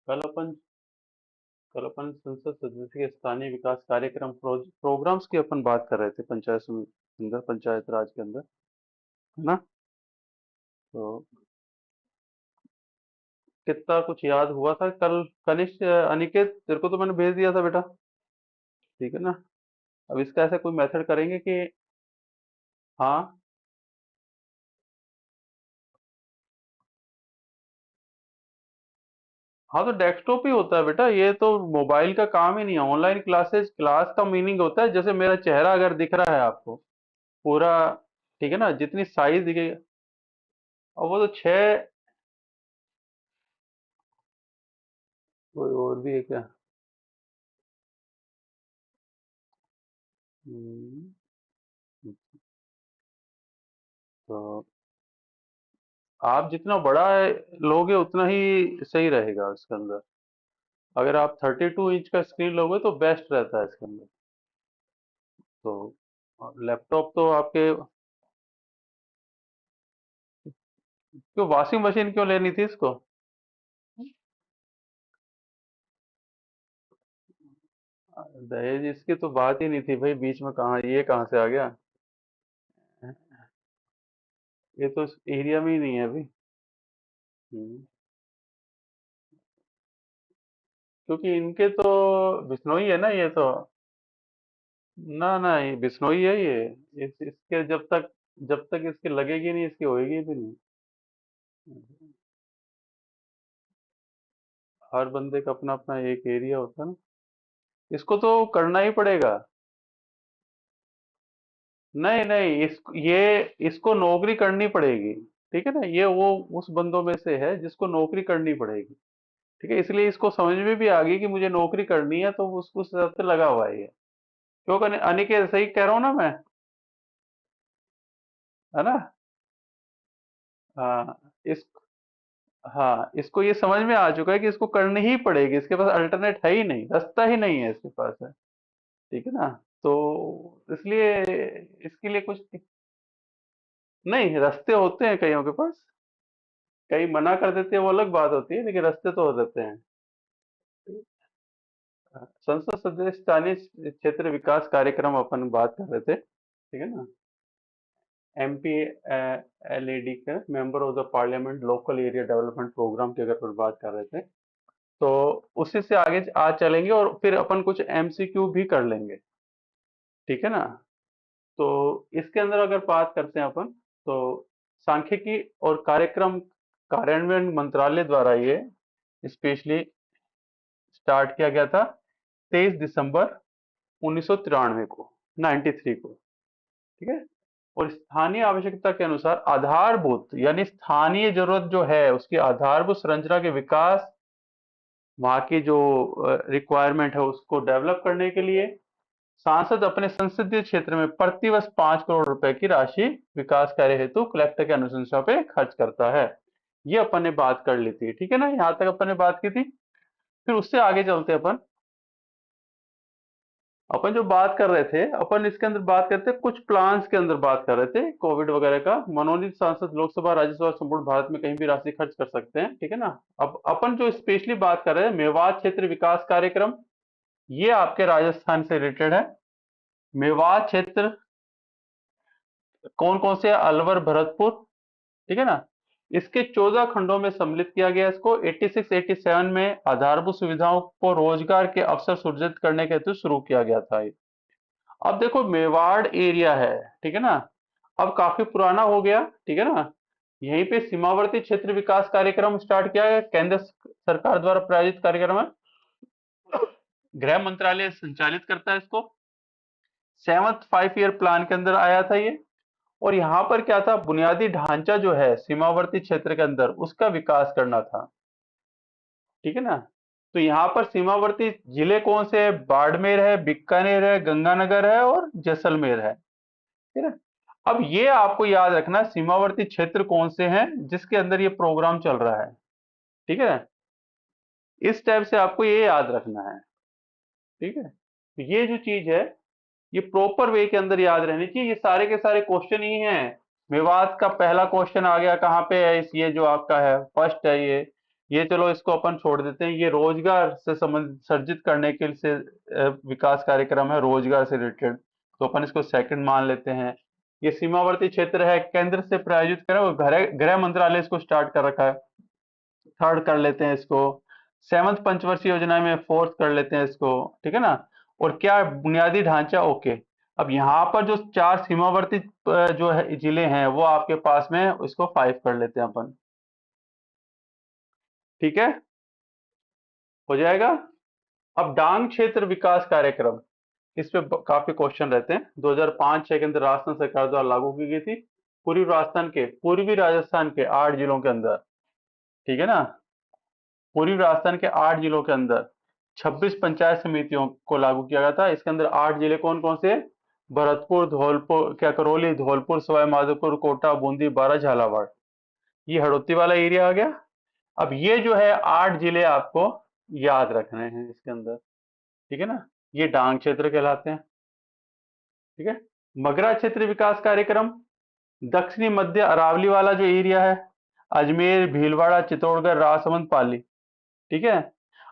कल अपन संसद सदस्य के स्थानीय विकास कार्यक्रम प्रोग्राम्स की अपन बात कर रहे थे पंचायत समिति के अंदर, पंचायत राज के अंदर, है ना? तो कितना कुछ याद हुआ था कल। कनिष्ठ, अनिकेत, तेरे को तो मैंने भेज दिया था बेटा। ठीक है ना? अब इसका ऐसा कोई मेथड करेंगे कि, हाँ हाँ, तो डेस्कटॉप ही होता है बेटा, ये तो मोबाइल का काम ही नहीं है। ऑनलाइन क्लासेस, क्लास का मीनिंग होता है जैसे मेरा चेहरा अगर दिख रहा है आपको पूरा, ठीक है ना, जितनी साइज दिखेगी। और वो तो छह, कोई और भी है क्या? हम्म, तो आप जितना बड़ा है लोगे उतना ही सही रहेगा इसके अंदर। अगर आप 32 इंच का स्क्रीन लोगे तो बेस्ट रहता है इसके अंदर। तो लैपटॉप तो आपके, क्यों वॉशिंग मशीन क्यों लेनी थी इसको? दहेज इसकी तो बात ही नहीं थी भाई, बीच में कहाँ, ये कहाँ से आ गया? ये तो इस एरिया में ही नहीं है अभी। हम्म, क्योंकि इनके तो बिश्नोई है ना ये तो। ना ना, ये बिश्नोई है ये। इसके जब तक इसकी लगेगी नहीं, इसकी होएगी भी नहीं। हर बंदे का अपना अपना एक एरिया होता है ना। इसको तो करना ही पड़ेगा। नहीं नहीं, इसको नौकरी करनी पड़ेगी। ठीक है ना, ये वो उस बंदों में से है जिसको नौकरी करनी पड़ेगी। ठीक है, इसलिए इसको समझ में भी आ गई कि मुझे नौकरी करनी है, तो उसको उस हिसाब से लगा हुआ है ये। क्यों अनिकेत, सही कह रहा हूँ ना मैं? है ना? हाँ। इस हाँ, इसको ये समझ में आ चुका है कि इसको करनी ही पड़ेगी, इसके पास अल्टरनेट है ही नहीं, रास्ता ही नहीं है इसके पास है। ठीक है ना? तो इसलिए इसके लिए कुछ नहीं, रास्ते होते हैं कईयों के पास। कई मना कर देते हैं, वो अलग बात होती है, लेकिन रास्ते तो हो जाते हैं। संसद सदस्य स्थानीय क्षेत्र विकास कार्यक्रम अपन बात कर रहे थे, ठीक है ना? एमपी एलईडी का member of the parliament local area development programme की अगर अपन बात कर रहे थे, तो उसी से आगे आज चलेंगे और फिर अपन कुछ एमसीक्यू भी कर लेंगे। ठीक है ना? तो इसके अंदर अगर बात करते हैं अपन, तो सांख्यिकी और कार्यक्रम कार्यान्वयन मंत्रालय द्वारा ये स्पेशली स्टार्ट किया गया था 23 दिसंबर 1993 को, 93 को। ठीक है? और स्थानीय आवश्यकता के अनुसार आधारभूत यानी स्थानीय जरूरत जो है उसकी आधारभूत संरचना के विकास, वहां की जो रिक्वायरमेंट है उसको डेवलप करने के लिए सांसद अपने संसदीय क्षेत्र में प्रतिवर्ष 5 करोड़ रुपए की राशि विकास कार्य हेतु कलेक्टर के अनुशंसा पे खर्च करता है। ये अपन ने बात कर ली थी, ठीक है ना, यहाँ तक अपन ने बात की थी। फिर उससे आगे चलते अपन। अपन जो बात कर रहे थे, अपन इसके अंदर बात करते कुछ प्लान्स के अंदर बात कर रहे थे कोविड वगैरह का। मनोनीत सांसद लोकसभा राज्यसभा संपूर्ण भारत में कहीं भी राशि खर्च कर सकते हैं। ठीक है ना? अब अपन जो स्पेशली बात कर रहे हैं मेवात क्षेत्र विकास कार्यक्रम, ये आपके राजस्थान से रिलेटेड है। मेवात क्षेत्र कौन कौन से? अलवर, भरतपुर। ठीक है ना? इसके 14 खंडों में सम्मिलित किया गया। इसको 86-87 में आधारभूत सुविधाओं को रोजगार के अवसर सृजित करने के हेतु शुरू किया गया था। अब देखो मेवाड़ एरिया है, ठीक है ना, अब काफी पुराना हो गया। ठीक है ना? यहीं पे सीमावर्ती क्षेत्र विकास कार्यक्रम स्टार्ट किया गया, केंद्र सरकार द्वारा प्रायोजित कार्यक्रम है। गृह मंत्रालय संचालित करता है इसको। 7th 5 ईयर प्लान के अंदर आया था ये। और यहाँ पर क्या था, बुनियादी ढांचा जो है सीमावर्ती क्षेत्र के अंदर उसका विकास करना था। ठीक है ना? तो यहाँ पर सीमावर्ती जिले कौन से है? बाड़मेर है, बीकानेर है, गंगानगर है और जैसलमेर है। ठीक है ना? अब ये आपको याद रखना सीमावर्ती क्षेत्र कौन से हैं जिसके अंदर ये प्रोग्राम चल रहा है। ठीक है? इस टाइप से आपको ये याद रखना है। ठीक है? तो ये जो चीज है, ये प्रॉपर वे के अंदर याद रहनी चाहिए। ये सारे के सारे क्वेश्चन ही हैं। मेवात का पहला क्वेश्चन आ गया, कहाँ पे है ये जो आपका है फर्स्ट है ये। ये चलो इसको अपन छोड़ देते हैं, ये रोजगार से संबंध सर्जित करने के लिए विकास कार्यक्रम है, रोजगार से रिलेटेड, तो अपन इसको सेकंड मान लेते हैं। ये सीमावर्ती क्षेत्र है, केंद्र से प्रायोजित करें, वो गृह गृह मंत्रालय इसको स्टार्ट कर रखा है, थर्ड कर लेते हैं इसको। सेवंथ पंचवर्षीय योजना में फोर्थ कर लेते हैं इसको, ठीक है ना। और क्या बुनियादी ढांचा, ओके। अब यहाँ पर जो चार सीमावर्ती जो है जिले हैं वो आपके पास में, इसको 5 कर लेते हैं अपन, ठीक है, हो जाएगा। अब डांग क्षेत्र विकास कार्यक्रम, इस पे काफी क्वेश्चन रहते हैं। 2005-6 के अंदर राजस्थान सरकार द्वारा लागू की गई थी, पूर्वी राजस्थान के 8 जिलों के अंदर, ठीक है ना। पूर्वी राजस्थान के 8 जिलों के अंदर 26 पंचायत समितियों को लागू किया गया था। इसके अंदर 8 जिले कौन कौन से? भरतपुर, धौलपुर, क्या करौली, धौलपुर, सवाई माधोपुर, कोटा, बूंदी, बारा, झालावाड़, ये हड़ौती वाला एरिया आ गया। अब ये जो है 8 जिले आपको याद रखने हैं इसके अंदर, ठीक है ना। ये डांग क्षेत्र कहलाते हैं, ठीक है। मगरा क्षेत्र विकास कार्यक्रम, दक्षिणी मध्य अरावली वाला जो एरिया है, अजमेर, भीलवाड़ा, चित्तौड़गढ़, राजसमंद, पाली, ठीक है।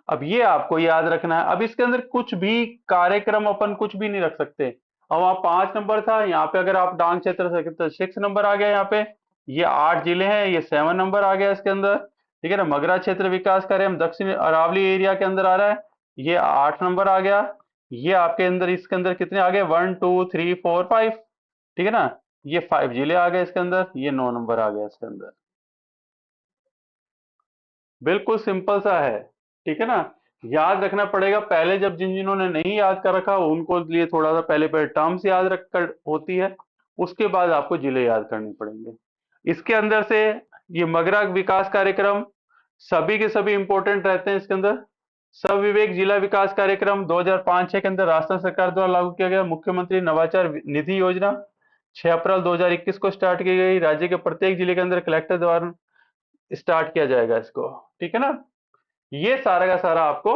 अब ये आपको याद रखना है। अब इसके अंदर कुछ भी कार्यक्रम अपन कुछ भी नहीं रख सकते। अब वहां 5 नंबर था, यहाँ पे अगर आप डांग क्षेत्र से तो 6 नंबर आ गया यहाँ पे। ये 8 जिले हैं, ये 7 नंबर आ गया इसके अंदर, ठीक है ना। मगरा क्षेत्र विकास कार्यक्रम दक्षिण अरावली एरिया के अंदर आ रहा है, ये 8 नंबर आ गया। ये आपके अंदर, इसके अंदर कितने आ गए? 1 2 3 4 5, ठीक है ना। ये 5 जिले आ गए इसके अंदर, ये 9 नंबर आ गया इसके अंदर। बिल्कुल सिंपल सा है, ठीक है ना। याद रखना पड़ेगा पहले, जब जिन जिन्होंने नहीं याद कर रखा उनको लिए थोड़ा सा पहले पहले टर्म्स याद रख कर होती है, उसके बाद आपको जिले याद करने पड़ेंगे। इसके अंदर से ये मगरा विकास कार्यक्रम सभी के सभी इंपॉर्टेंट रहते हैं इसके अंदर। सब विवेक जिला विकास कार्यक्रम 2005-6 के अंदर राजस्थान सरकार द्वारा लागू किया गया, मुख्यमंत्री नवाचार निधि योजना 6 अप्रैल 2021 को स्टार्ट की गई। राज्य के प्रत्येक जिले के अंदर कलेक्टर द्वारा स्टार्ट किया जाएगा इसको, ठीक है ना। ये सारा का सारा आपको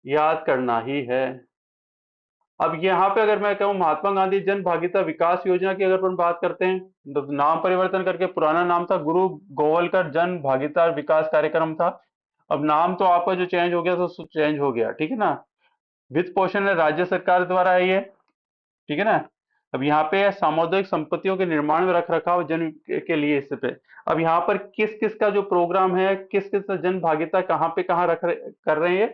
याद करना ही है। अब यहाँ पे अगर मैं कहूँ महात्मा गांधी जन भागीरथ विकास योजना की अगर अपन बात करते हैं, तो नाम परिवर्तन करके पुराना नाम था गुरु गोवलकर जन भागीरथ विकास कार्यक्रम था। अब नाम तो आपका जो चेंज हो गया तो चेंज हो गया, ठीक है ना। वित्त पोषण है राज्य सरकार द्वारा है ये, ठीक है ना। अब यहाँ पे सामुदायिक संपत्तियों के निर्माण में रख रखाव जन के लिए इस पे। अब यहाँ पर किस किस का जो प्रोग्राम है, किस किस जन भागीदारी कहाँ पे कहाँ कर रहे हैं।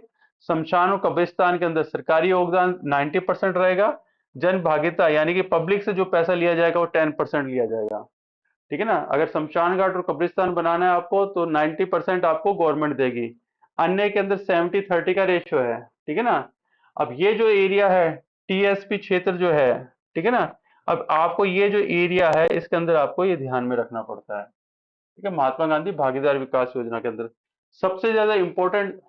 शमशान और कब्रिस्तान के अंदर सरकारी योगदान 90% रहेगा, जन भागीदारी यानी कि पब्लिक से जो पैसा लिया जाएगा वो 10% लिया जाएगा, ठीक है ना। अगर शमशान घाट और कब्रिस्तान बनाना है आपको तो 90% आपको गवर्नमेंट देगी। अन्य के अंदर 70-30 का रेशियो है, ठीक है ना। अब ये जो एरिया है टीएसपी क्षेत्र जो है, ठीक है ना। अब आपको ये जो एरिया है इसके अंदर आपको ये ध्यान में रखना पड़ता है, ठीक है। महात्मा गांधी भागीदार विकास योजना के अंदर सबसे ज्यादा इंपॉर्टेंट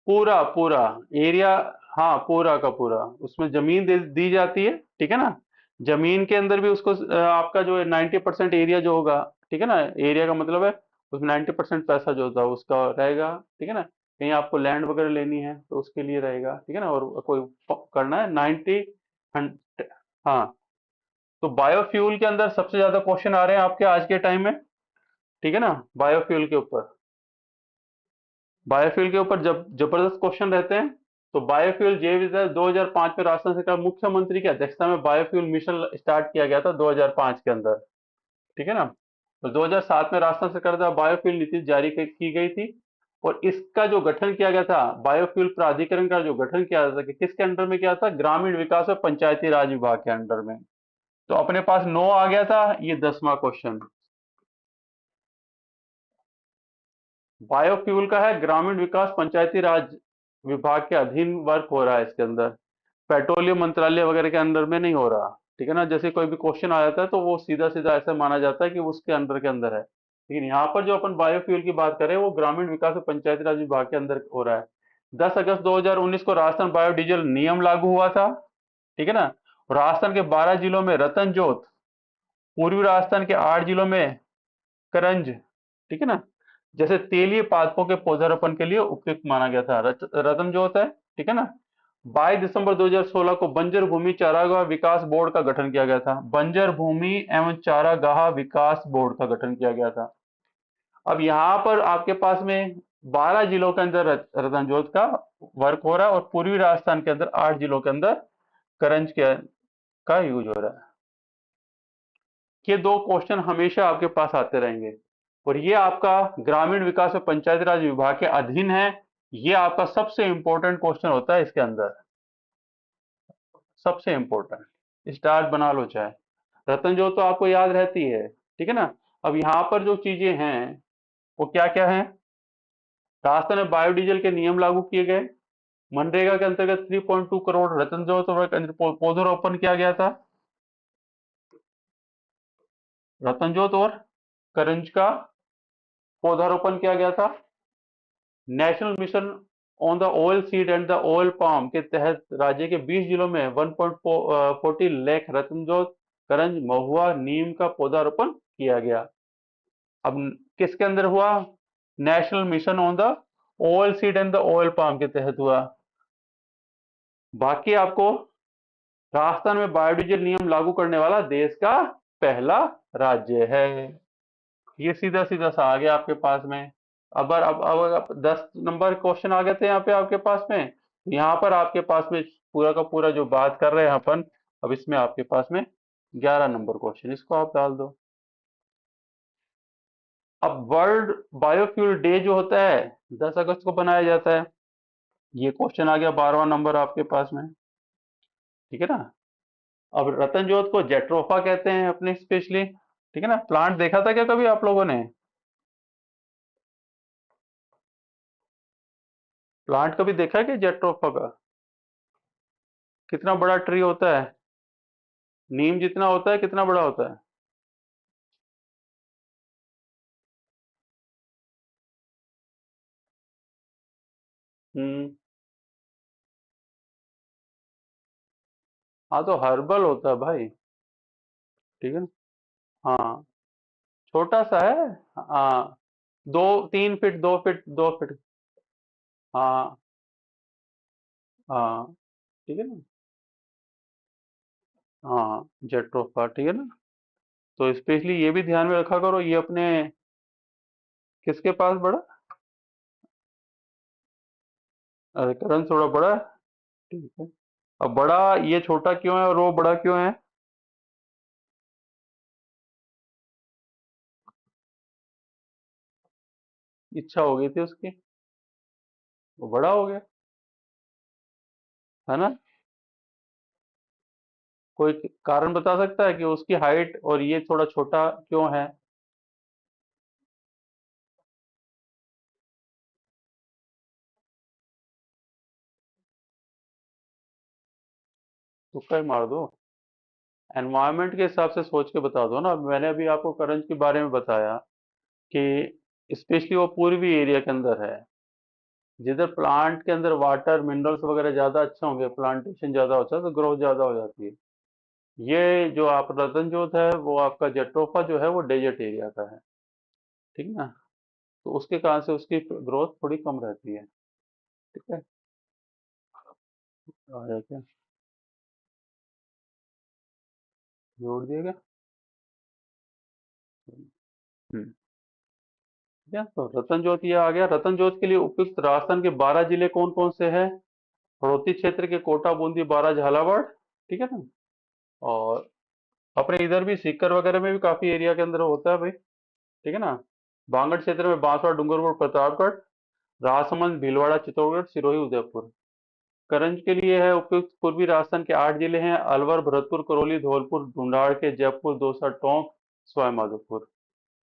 पूरा पूरा एरिया, हाँ पूरा का पूरा, उसमें जमीन दी जाती है, ठीक है ना। जमीन के अंदर भी उसको आपका जो है 90% एरिया जो होगा, ठीक है ना। एरिया का मतलब है उसमें 90% पैसा जो होता है उसका रहेगा, ठीक है ना। कहीं आपको लैंड वगैरह लेनी है तो उसके लिए रहेगा, ठीक है ना। और कोई करना है 90। हाँ, तो बायोफ्यूल के अंदर सबसे ज्यादा क्वेश्चन आ रहे हैं आपके आज के टाइम में, ठीक है ना। बायोफ्यूल के ऊपर, बायोफ्यूल के ऊपर जब जबरदस्त क्वेश्चन रहते हैं। तो बायोफ्यूल जैव ईंधन 2005 में राजस्थान सरकार मुख्यमंत्री की अध्यक्षता में बायोफ्यूल मिशन स्टार्ट किया गया था 2005 के अंदर, ठीक है ना। तो 2007 में राजस्थान सरकार द्वारा बायोफ्यूल नीति जारी की गई थी। और इसका जो गठन किया गया था, बायोफ्यूल प्राधिकरण का जो गठन किया था, कि किसके अंडर में किया था? ग्रामीण विकास और पंचायती राज विभाग के अंडर में। तो अपने पास 9 आ गया था, ये 10वां क्वेश्चन बायोफ्यूल का है, ग्रामीण विकास पंचायती राज विभाग के अधीन वर्क हो रहा है इसके अंदर, पेट्रोलियम मंत्रालय वगैरह के अंदर में नहीं हो रहा, ठीक है ना। जैसे कोई भी क्वेश्चन आ जाता है तो वो सीधा सीधा ऐसा माना जाता है कि उसके अंदर के अंदर है, लेकिन यहाँ पर जो अपन बायोफ्यूल की बात करें वो ग्रामीण विकास और पंचायती राज विभाग के अंदर हो रहा है। 10 अगस्त 2019 को राजस्थान बायोडीजल नियम लागू हुआ था, ठीक है ना। राजस्थान के 12 जिलों में रतन जोत, पूर्वी राजस्थान के 8 जिलों में करंज, ठीक है ना, जैसे तेलीय पादपों के पौधारोपण के लिए उपयुक्त माना गया था। रतन जोत है, ठीक है ना। 22 दिसंबर 2016 को बंजर भूमि चारागाह विकास बोर्ड का गठन किया गया था, बंजर भूमि एवं चारागाह विकास बोर्ड का गठन किया गया था। अब यहाँ पर आपके पास में 12 जिलों के अंदर रतनजोत का वर्क हो रहा है, और पूर्वी राजस्थान के अंदर 8 जिलों के अंदर करंज का यूज हो रहा है। ये दो क्वेश्चन हमेशा आपके पास आते रहेंगे, और ये आपका ग्रामीण विकास और पंचायत राज विभाग के अधीन है। ये आपका सबसे इंपॉर्टेंट क्वेश्चन होता है इसके अंदर, सबसे इंपॉर्टेंट। स्टार्ट बना लो चाहे। रतनजोत तो आपको याद रहती है, ठीक है ना। अब यहाँ पर जो चीजें हैं वो क्या क्या है। राजस्थान में बायोडीजल के नियम लागू किए गए। मनरेगा के अंतर्गत 3.2 करोड़ रतनजोत पौधरोपण किया गया था। रतनजोत और करंज का पौधारोपण किया गया था। National mission on the oil seed and the oil palm के तहत राज्य के 20 जिलों में 1.40 लाख रतनजोत, करंज, महुआ, नीम का पौधारोपण किया गया। अब किसके अंदर हुआ? National mission on the oil seed and the oil palm के तहत हुआ। बाकी आपको राजस्थान में बायोडीजल नियम लागू करने वाला देश का पहला राज्य है। ये सीधा सीधा सा आ गया आपके पास में। अब 10 नंबर क्वेश्चन आ गए थे यहाँ पे आपके पास में। यहाँ पर आपके पास में पूरा का पूरा जो बात कर रहे हैं अपन, अब इसमें आपके पास में 11 नंबर क्वेश्चन, इसको आप डाल दो। अब वर्ल्ड बायोफ्यूल डे जो होता है 10 अगस्त को बनाया जाता है। ये क्वेश्चन आ गया 12वां नंबर आपके पास में, ठीक है ना। अब रतनजोत को जेट्रोफा कहते हैं अपने स्पेशली, ठीक है ना। प्लांट देखा था क्या कभी आप लोगों ने? प्लांट कभी देखा है कि जेट्रोफा का? कितना बड़ा ट्री होता है? नीम जितना होता है, कितना बड़ा होता है? हम्म। हाँ तो हर्बल होता है भाई, ठीक है ना। हाँ, छोटा सा है। हाँ, 2-3 फीट, 2 फीट, 2 फीट। हाँ हाँ, ठीक है ना। हाँ, जेट्रोफा, ठीक है ना। तो स्पेशली ये भी ध्यान में रखा करो, ये अपने किसके पास बड़ा? अरे करण थोड़ा बड़ा है, ठीक है। अब बड़ा, ये छोटा क्यों है और वो बड़ा क्यों है? इच्छा हो गई थी उसकी, वो बड़ा हो गया, है ना। कोई कारण बता सकता है कि उसकी हाइट और ये थोड़ा छोटा क्यों है? तुक्का ही मार दो। एनवायरनमेंट के हिसाब से सोच के बता दो ना। मैंने अभी आपको करंज के बारे में बताया कि स्पेशली वो पूर्वी एरिया के अंदर है, जिधर प्लांट के अंदर वाटर मिनरल्स वगैरह ज्यादा अच्छे होंगे, प्लांटेशन ज्यादा होता है तो ग्रोथ ज्यादा हो जाती है। ये जो आप रतन जोत है वो आपका जेट्रोफा जो है वो डेजर्ट एरिया का है, ठीक है ना। तो उसके कारण से उसकी ग्रोथ थोड़ी कम रहती है, ठीक है। आ जाते हैं, जोड़ दिया गया। हम्म, ठीक है। तो रतन ज्योत ये आ गया। रतन ज्योत के लिए उपयुक्त राजस्थान के 12 जिले कौन कौन से हैं? हड़ौती क्षेत्र के कोटा, बूंदी, बारा, झालावाड़, ठीक है ना। और अपने इधर भी सीकर वगैरह में भी काफी एरिया के अंदर होता है भाई, ठीक है ना। बांगड़ क्षेत्र में बांसवाड़ा, डूंगरपुर, प्रतापगढ़, राजसमंद, भीलवाड़ा, चित्तौड़गढ़, सिरोही, उदयपुर। करंज के लिए है उपयुक्त पूर्वी राजस्थान के 8 जिले हैं: अलवर, भरतपुर, करौली, धौलपुर, ढूंढाड़ के, जयपुर, दौसा, टोंक, सवाई माधोपुर।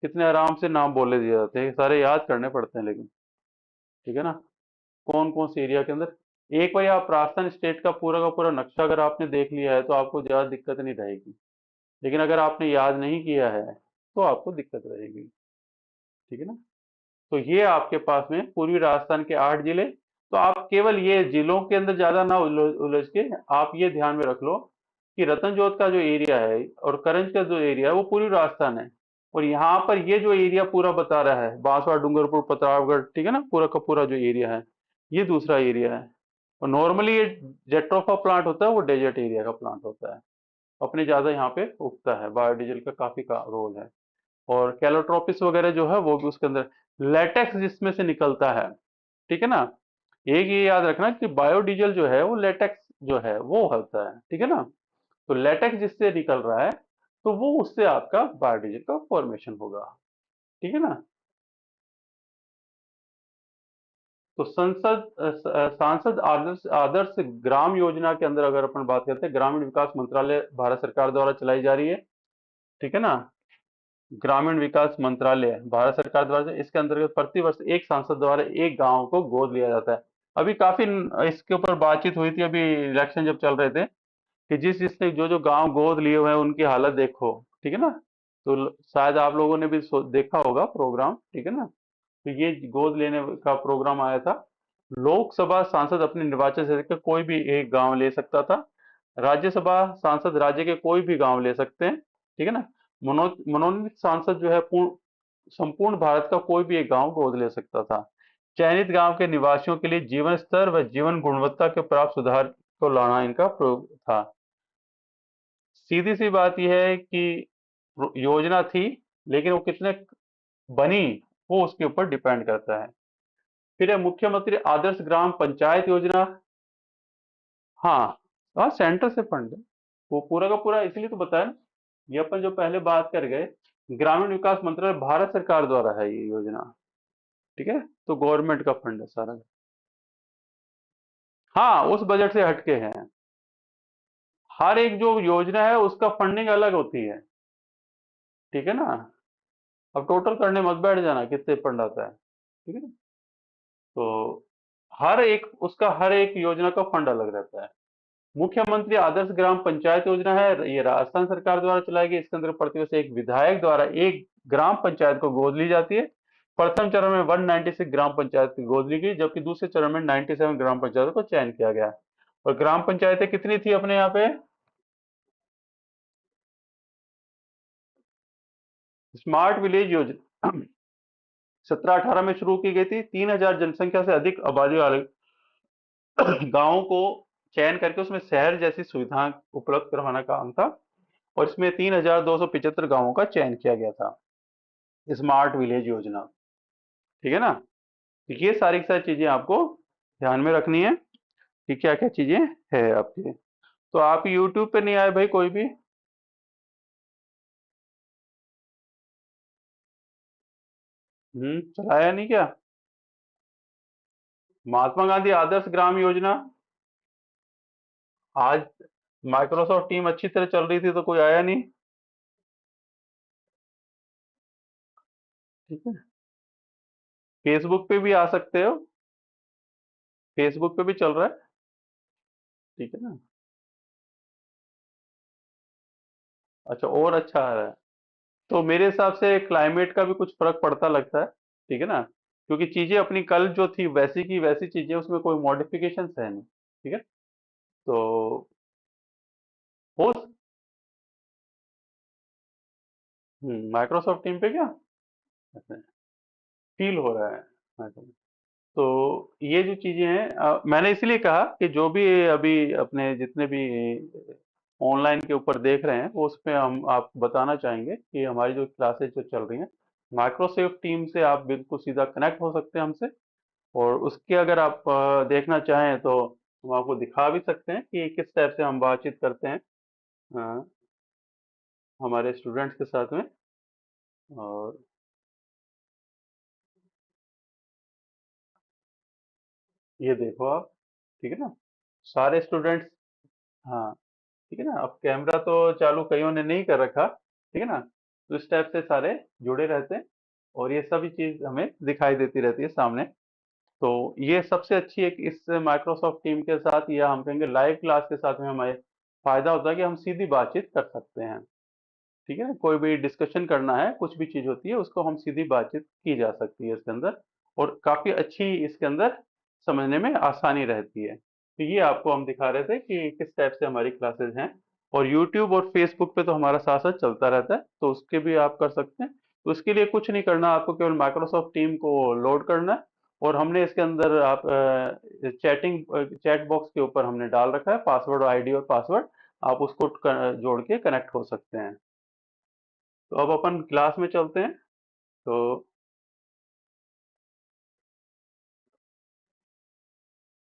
कितने आराम से नाम बोले दिए जाते हैं, सारे याद करने पड़ते हैं लेकिन, ठीक है ना। कौन कौन से एरिया के अंदर। एक बार आप राजस्थान स्टेट का पूरा नक्शा अगर आपने देख लिया है तो आपको ज्यादा दिक्कत नहीं रहेगी। लेकिन अगर आपने याद नहीं किया है तो आपको दिक्कत रहेगी, ठीक है ना। तो ये आपके पास में पूर्वी राजस्थान के 8 जिले। तो आप केवल ये जिलों के अंदर ज्यादा ना उलझ के आप ये ध्यान में रख लो कि रतनजोत का जो एरिया है और करंज का जो एरिया है वो पूर्वी राजस्थान है। और यहाँ पर ये जो एरिया पूरा बता रहा है बांसवाड़ा, डूंगरपुर, प्रतापगढ़, ठीक है ना, पूरा का पूरा जो एरिया है ये दूसरा एरिया है। और नॉर्मली ये जेट्रोफा प्लांट होता है वो डेजर्ट एरिया का प्लांट होता है, अपने ज्यादा यहाँ पे उगता है, बायोडीजल का काफी का रोल है। और कैलोट्रोपिस वगैरह जो है वो भी उसके अंदर, लेटेक्स जिसमें से निकलता है, ठीक है ना। एक ये याद रखना कि बायोडीजल जो है वो लेटेक्स जो है वो होता है, ठीक है ना। तो लेटेक्स जिससे निकल रहा है तो वो उससे आपका बायोडीजल का फॉर्मेशन होगा, ठीक है ना। तो सांसद आदर्श आदर्श ग्राम योजना के अंदर अगर अपन बात करते हैं, ग्रामीण विकास मंत्रालय भारत सरकार द्वारा चलाई जा रही है, ठीक है ना। ग्रामीण विकास मंत्रालय भारत सरकार द्वारा इसके अंतर्गत प्रति वर्ष एक सांसद द्वारा एक गांव को गोद लिया जाता है। अभी काफी इसके ऊपर बातचीत हुई थी, अभी इलेक्शन जब चल रहे थे, कि जिस जिसने जो जो गांव गोद लिए हुए हैं उनकी हालत देखो, ठीक है ना। तो शायद आप लोगों ने भी देखा होगा प्रोग्राम, ठीक है ना। तो ये गोद लेने का प्रोग्राम आया था। लोकसभा सांसद अपने निर्वाचन क्षेत्र का कोई भी एक गांव ले सकता था। राज्यसभा सांसद राज्य के कोई भी गांव ले सकते हैं, ठीक है ना। मनोनीत सांसद जो है संपूर्ण भारत का कोई भी एक गांव गोद ले सकता था। चयनित गांव के निवासियों के लिए जीवन स्तर व जीवन गुणवत्ता के प्राप्त सुधार को लाना इनका प्रयोग था। सीधी सी बात यह है कि योजना थी, लेकिन वो कितने बनी वो उसके ऊपर डिपेंड करता है। फिर है मुख्यमंत्री आदर्श ग्राम पंचायत योजना। हाँ, हाँ सेंटर से फंड है, वो पूरा का पूरा, इसलिए तो बताया ना। ये अपन जो पहले बात कर गए, ग्रामीण विकास मंत्रालय भारत सरकार द्वारा है ये योजना, ठीक है। तो गवर्नमेंट का फंड है सारा। हाँ, उस बजट से हटके है। हर एक जो योजना है उसका फंडिंग अलग होती है, ठीक है ना। अब टोटल करने मत बैठ जाना कितने फंड आता है, ठीक है ना। तो हर एक उसका हर एक योजना का फंड अलग रहता है। मुख्यमंत्री आदर्श ग्राम पंचायत योजना है, ये राजस्थान सरकार द्वारा चलाई गई। इसके अंदर प्रतिवर्ष एक विधायक द्वारा एक ग्राम पंचायत को गोद ली जाती है। प्रथम चरण में 196 ग्राम पंचायत की गोद ली गई, जबकि दूसरे चरण में 97 ग्राम पंचायतों को चयन किया गया। और ग्राम पंचायतें कितनी थी अपने यहाँ पे? स्मार्ट विलेज योजना 17-18 में शुरू की गई थी। 3,000 जनसंख्या से अधिक आबादी वाले गांवों को चयन करके उसमें शहर जैसी सुविधाएं उपलब्ध करवाना काम था। और इसमें 3,275 गांवों का चयन किया गया था, स्मार्ट विलेज योजना, ठीक है ना। तो ये सारी की सारी चीजें आपको ध्यान में रखनी है कि क्या क्या चीजें है आपकी। तो आप यूट्यूब पे नहीं आए भाई कोई भी? चलाया नहीं क्या? महात्मा गांधी आदर्श ग्राम योजना, आज माइक्रोसॉफ्ट टीम अच्छी तरह चल रही थी तो कोई आया नहीं, ठीक है। फेसबुक पे भी आ सकते हो, फेसबुक पे भी चल रहा है, ठीक है ना। अच्छा, और अच्छा आ रहा है। तो मेरे हिसाब से क्लाइमेट का भी कुछ फर्क पड़ता लगता है, ठीक है ना। क्योंकि चीजें अपनी कल जो थी वैसी की वैसी चीजें, उसमें कोई मॉडिफिकेशन है नहीं, ठीक है। तो हो माइक्रोसॉफ्ट टीम पे क्या फील हो रहा है? अच्छा। तो ये जो चीजें हैं, मैंने इसलिए कहा कि जो भी अभी अपने जितने भी ऑनलाइन के ऊपर देख रहे हैं वो उसमें हम आपको बताना चाहेंगे कि हमारी जो क्लासेस जो चल रही हैं माइक्रोसॉफ्ट टीम से, आप बिल्कुल सीधा कनेक्ट हो सकते हैं हमसे। और उसके अगर आप देखना चाहें तो हम आपको दिखा भी सकते हैं कि किस टाइप से हम बातचीत करते हैं अ, हमारे स्टूडेंट्स के साथ में। और ये देखो आप, ठीक है ना, सारे स्टूडेंट्स। हाँ, ठीक है ना। अब कैमरा तो चालू कईयों ने नहीं कर रखा, ठीक है ना। तो इस टाइप से सारे जुड़े रहते हैं और ये सभी चीज हमें दिखाई देती रहती है सामने। तो ये सबसे अच्छी एक इस माइक्रोसॉफ्ट टीम के साथ, या हम कहेंगे लाइव क्लास के साथ में हमें फायदा होता है कि हम सीधी बातचीत कर सकते हैं, ठीक है ना। कोई भी डिस्कशन करना है, कुछ भी चीज होती है उसको हम सीधी बातचीत की जा सकती है इसके अंदर। और काफी अच्छी इसके अंदर समझने में आसानी रहती है। तो ये आपको हम दिखा रहे थे कि किस टाइप से हमारी क्लासेस हैं। और यूट्यूब और फेसबुक पे तो हमारा साथ साथ चलता रहता है, तो उसके भी आप कर सकते हैं। तो उसके लिए कुछ नहीं करना, आपको केवल माइक्रोसॉफ्ट टीम को लोड करना है। और हमने इसके अंदर आप चैटिंग चैट बॉक्स के ऊपर हमने डाल रखा है पासवर्ड, आईडी और पासवर्ड। आप उसको जोड़ के कनेक्ट हो सकते हैं। तो अब अपन क्लास में चलते हैं। तो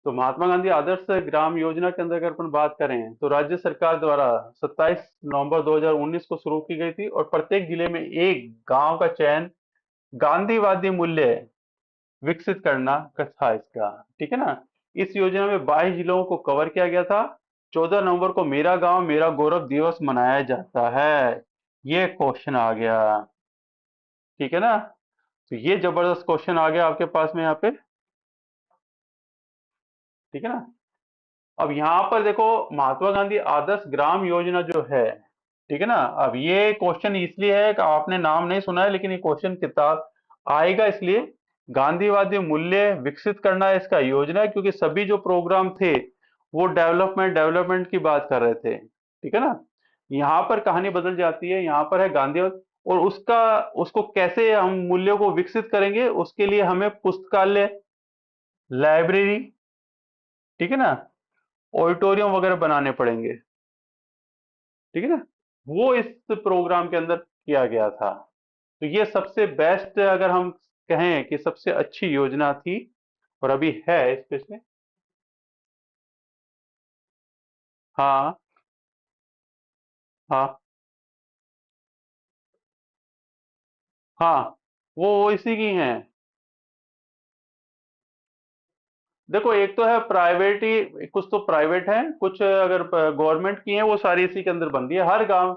महात्मा गांधी आदर्श ग्राम योजना के अंदर अगर अपन बात करें तो राज्य सरकार द्वारा 27 नवंबर 2019 को शुरू की गई थी, और प्रत्येक जिले में एक गांव का चयन गांधीवादी मूल्य विकसित करना का था इसका। ठीक है ना। इस योजना में 22 जिलों को कवर किया गया था। 14 नवंबर को मेरा गांव मेरा गौरव दिवस मनाया जाता है। ये क्वेश्चन आ गया। ठीक है ना। तो ये जबरदस्त क्वेश्चन आ गया आपके पास में यहाँ पे। ठीक है ना। अब यहाँ पर देखो, महात्मा गांधी आदर्श ग्राम योजना जो है, ठीक है ना, अब ये क्वेश्चन इसलिए है कि आपने नाम नहीं सुना है, लेकिन ये क्वेश्चन किताब आएगा इसलिए। गांधीवादी मूल्य विकसित करना है इसका योजना है, क्योंकि सभी जो प्रोग्राम थे वो डेवलपमेंट डेवलपमेंट की बात कर रहे थे। ठीक है ना। यहाँ पर कहानी बदल जाती है, यहाँ पर है गांधीवाद। और उसका उसको कैसे हम मूल्यों को विकसित करेंगे, उसके लिए हमें पुस्तकालय, लाइब्रेरी, ठीक है ना, ऑडिटोरियम वगैरह बनाने पड़ेंगे। ठीक है ना। वो इस प्रोग्राम के अंदर किया गया था। तो ये सबसे बेस्ट अगर हम कहें कि सबसे अच्छी योजना थी, और अभी है स्पेशली। हाँ, हाँ, हाँ, वो इसी की हैं। देखो, एक तो है प्राइवेट ही, कुछ तो प्राइवेट है, कुछ अगर गवर्नमेंट की है वो सारी इसी के अंदर बन रही है हर गांव।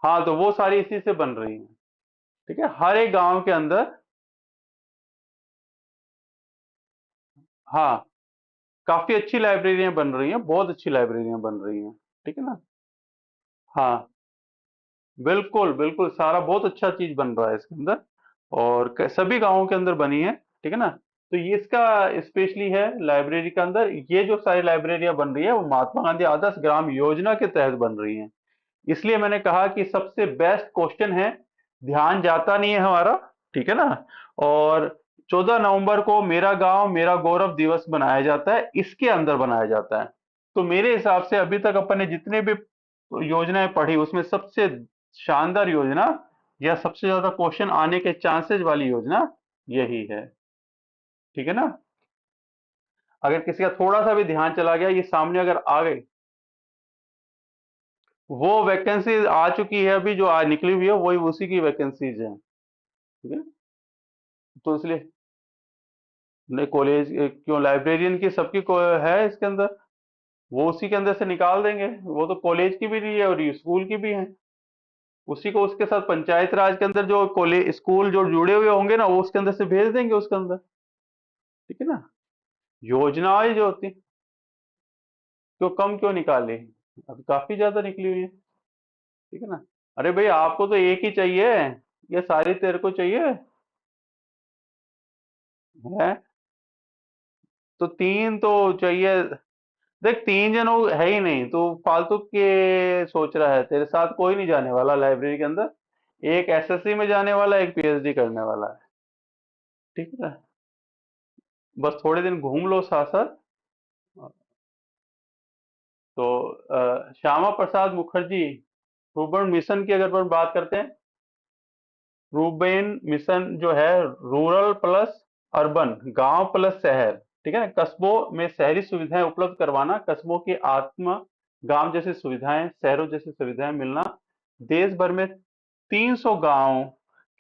हाँ, तो वो सारी इसी से बन रही है। ठीक है, हर एक गांव के अंदर। हाँ, काफी अच्छी लाइब्रेरियां बन रही हैं, बहुत अच्छी लाइब्रेरियां बन रही हैं। ठीक है ना। हाँ, बिल्कुल बिल्कुल, सारा बहुत अच्छा चीज बन रहा है इसके अंदर। और सभी गांवों के अंदर बनी है। ठीक है ना। तो ये इसका स्पेशली है लाइब्रेरी के अंदर, ये जो सारी लाइब्रेरियां बन रही है वो महात्मा गांधी आदर्श ग्राम योजना के तहत बन रही हैं। इसलिए मैंने कहा कि सबसे बेस्ट क्वेश्चन है। ध्यान जाता नहीं है हमारा। ठीक है ना। और 14 नवंबर को मेरा गांव मेरा गौरव दिवस बनाया जाता है, इसके अंदर बनाया जाता है। तो मेरे हिसाब से अभी तक अपन ने जितने भी योजनाएं पढ़ी उसमें सबसे शानदार योजना, या सबसे ज्यादा क्वेश्चन आने के चांसेस वाली योजना यही है। ठीक है ना। अगर किसी का थोड़ा सा भी ध्यान चला गया, ये सामने अगर आ गई, वो वैकेंसी आ चुकी है अभी, जो आज निकली हुई है वही उसी की वैकेंसीज है। ठीक है। तो इसलिए नहीं, कॉलेज क्यों, लाइब्रेरियन की सबकी है इसके अंदर। वो उसी के अंदर से निकाल देंगे, वो तो कॉलेज की भी नहीं है और ये स्कूल की भी है। उसी को उसके साथ पंचायत राज के अंदर जो कॉलेज स्कूल जो जुड़े हुए होंगे ना, वो उसके अंदर से भेज देंगे उसके अंदर। ठीक है ना। योजनाएं जो होती, क्यों कम क्यों निकाले, अब काफी ज्यादा निकली हुई है। ठीक है ना। अरे भाई, आपको तो एक ही चाहिए, ये सारी तेरे को चाहिए है। तो तीन तो चाहिए। देख, तीन जन है ही नहीं, तो फालतू के सोच रहा है, तेरे साथ कोई नहीं जाने वाला लाइब्रेरी के अंदर। एक एसएससी में जाने वाला, एक पीएचडी करने वाला है। ठीक है। बस थोड़े दिन घूम लो साथ साथ। तो श्यामा प्रसाद मुखर्जी रूर्बन मिशन की अगर अपन बात करते हैं, रूबेन मिशन जो है, रूरल प्लस अर्बन, गांव प्लस शहर। ठीक है ना। कस्बों में शहरी सुविधाएं उपलब्ध करवाना, कस्बों की आत्मा, गांव जैसी सुविधाएं शहरों जैसी सुविधाएं मिलना। देश भर में 300 गांव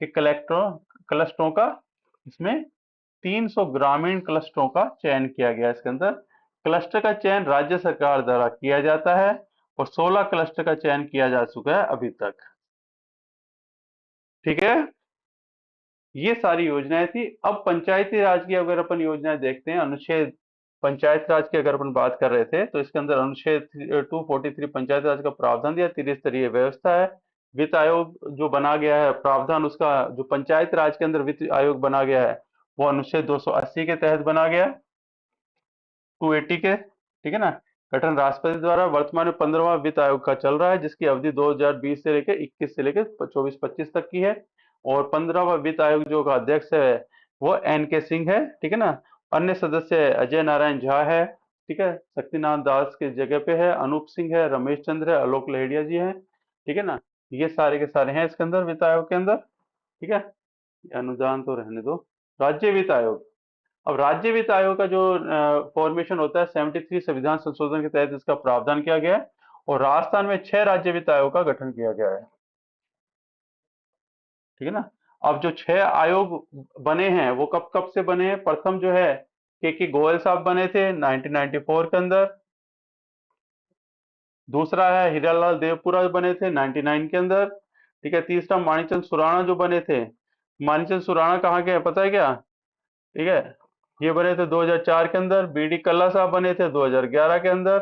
के कलेक्टरों क्लस्टरों का, इसमें 300 ग्रामीण क्लस्टरों का चयन किया गया। इसके अंदर क्लस्टर का चयन राज्य सरकार द्वारा किया जाता है, और 16 क्लस्टर का चयन किया जा चुका है अभी तक। ठीक है। ये सारी योजनाएं थी। अब पंचायती राज की अगर अपन योजनाएं देखते हैं, अनुच्छेद, पंचायत राज की अगर अपन बात कर रहे थे तो इसके अंदर अनुच्छेद 243 पंचायत राज का प्रावधान दिया, त्रिस्तरीय व्यवस्था है। वित्त आयोग जो बना गया है, प्रावधान उसका जो पंचायत राज के अंदर वित्त आयोग बना गया है, वो अनुच्छेद 280 के तहत बना गया है, 280 के। ठीक है ना। गठन राष्ट्रपति द्वारा, वर्तमान में 15वां वित्त आयोग का चल रहा है, जिसकी अवधि 2020 से लेकर 21 से लेकर 24-25 तक की है। और 15वां वित्त आयोग जो का अध्यक्ष है वो एन के सिंह है। ठीक है ना। अन्य सदस्य अजय नारायण झा है। ठीक है, शक्तिनाथ दास की जगह पे है, अनूप सिंह है, रमेश चंद्र है, आलोक लहेड़िया जी हैं। ठीक है ना। ये सारे के सारे हैं इसके अंदर, वित्त आयोग के अंदर। ठीक है, ये अनुदान तो रहने दो। राज्य वित्त आयोग। अब राज्य वित्त आयोग का जो फॉर्मेशन होता है 73 संविधान संशोधन के तहत इसका प्रावधान किया गया है, और राजस्थान में 6 राज्य वित्त आयोग का गठन किया गया है। ठीक है ना। अब जो 6 आयोग बने हैं वो कब कब से बने हैं? प्रथम जो है के गोयल साहब बने थे 1994 के अंदर। दूसरा है हीरालाल देवपुरा बने थे 99 के अंदर। ठीक है, तीसरा माणिकचंद सुराणा जो बने थे। माणिकचंद सुराणा कहाँ के हैं पता है क्या? ठीक है, ये बने थे 2004 के अंदर। बीडी कल्ला साहब बने थे 2011 के अंदर।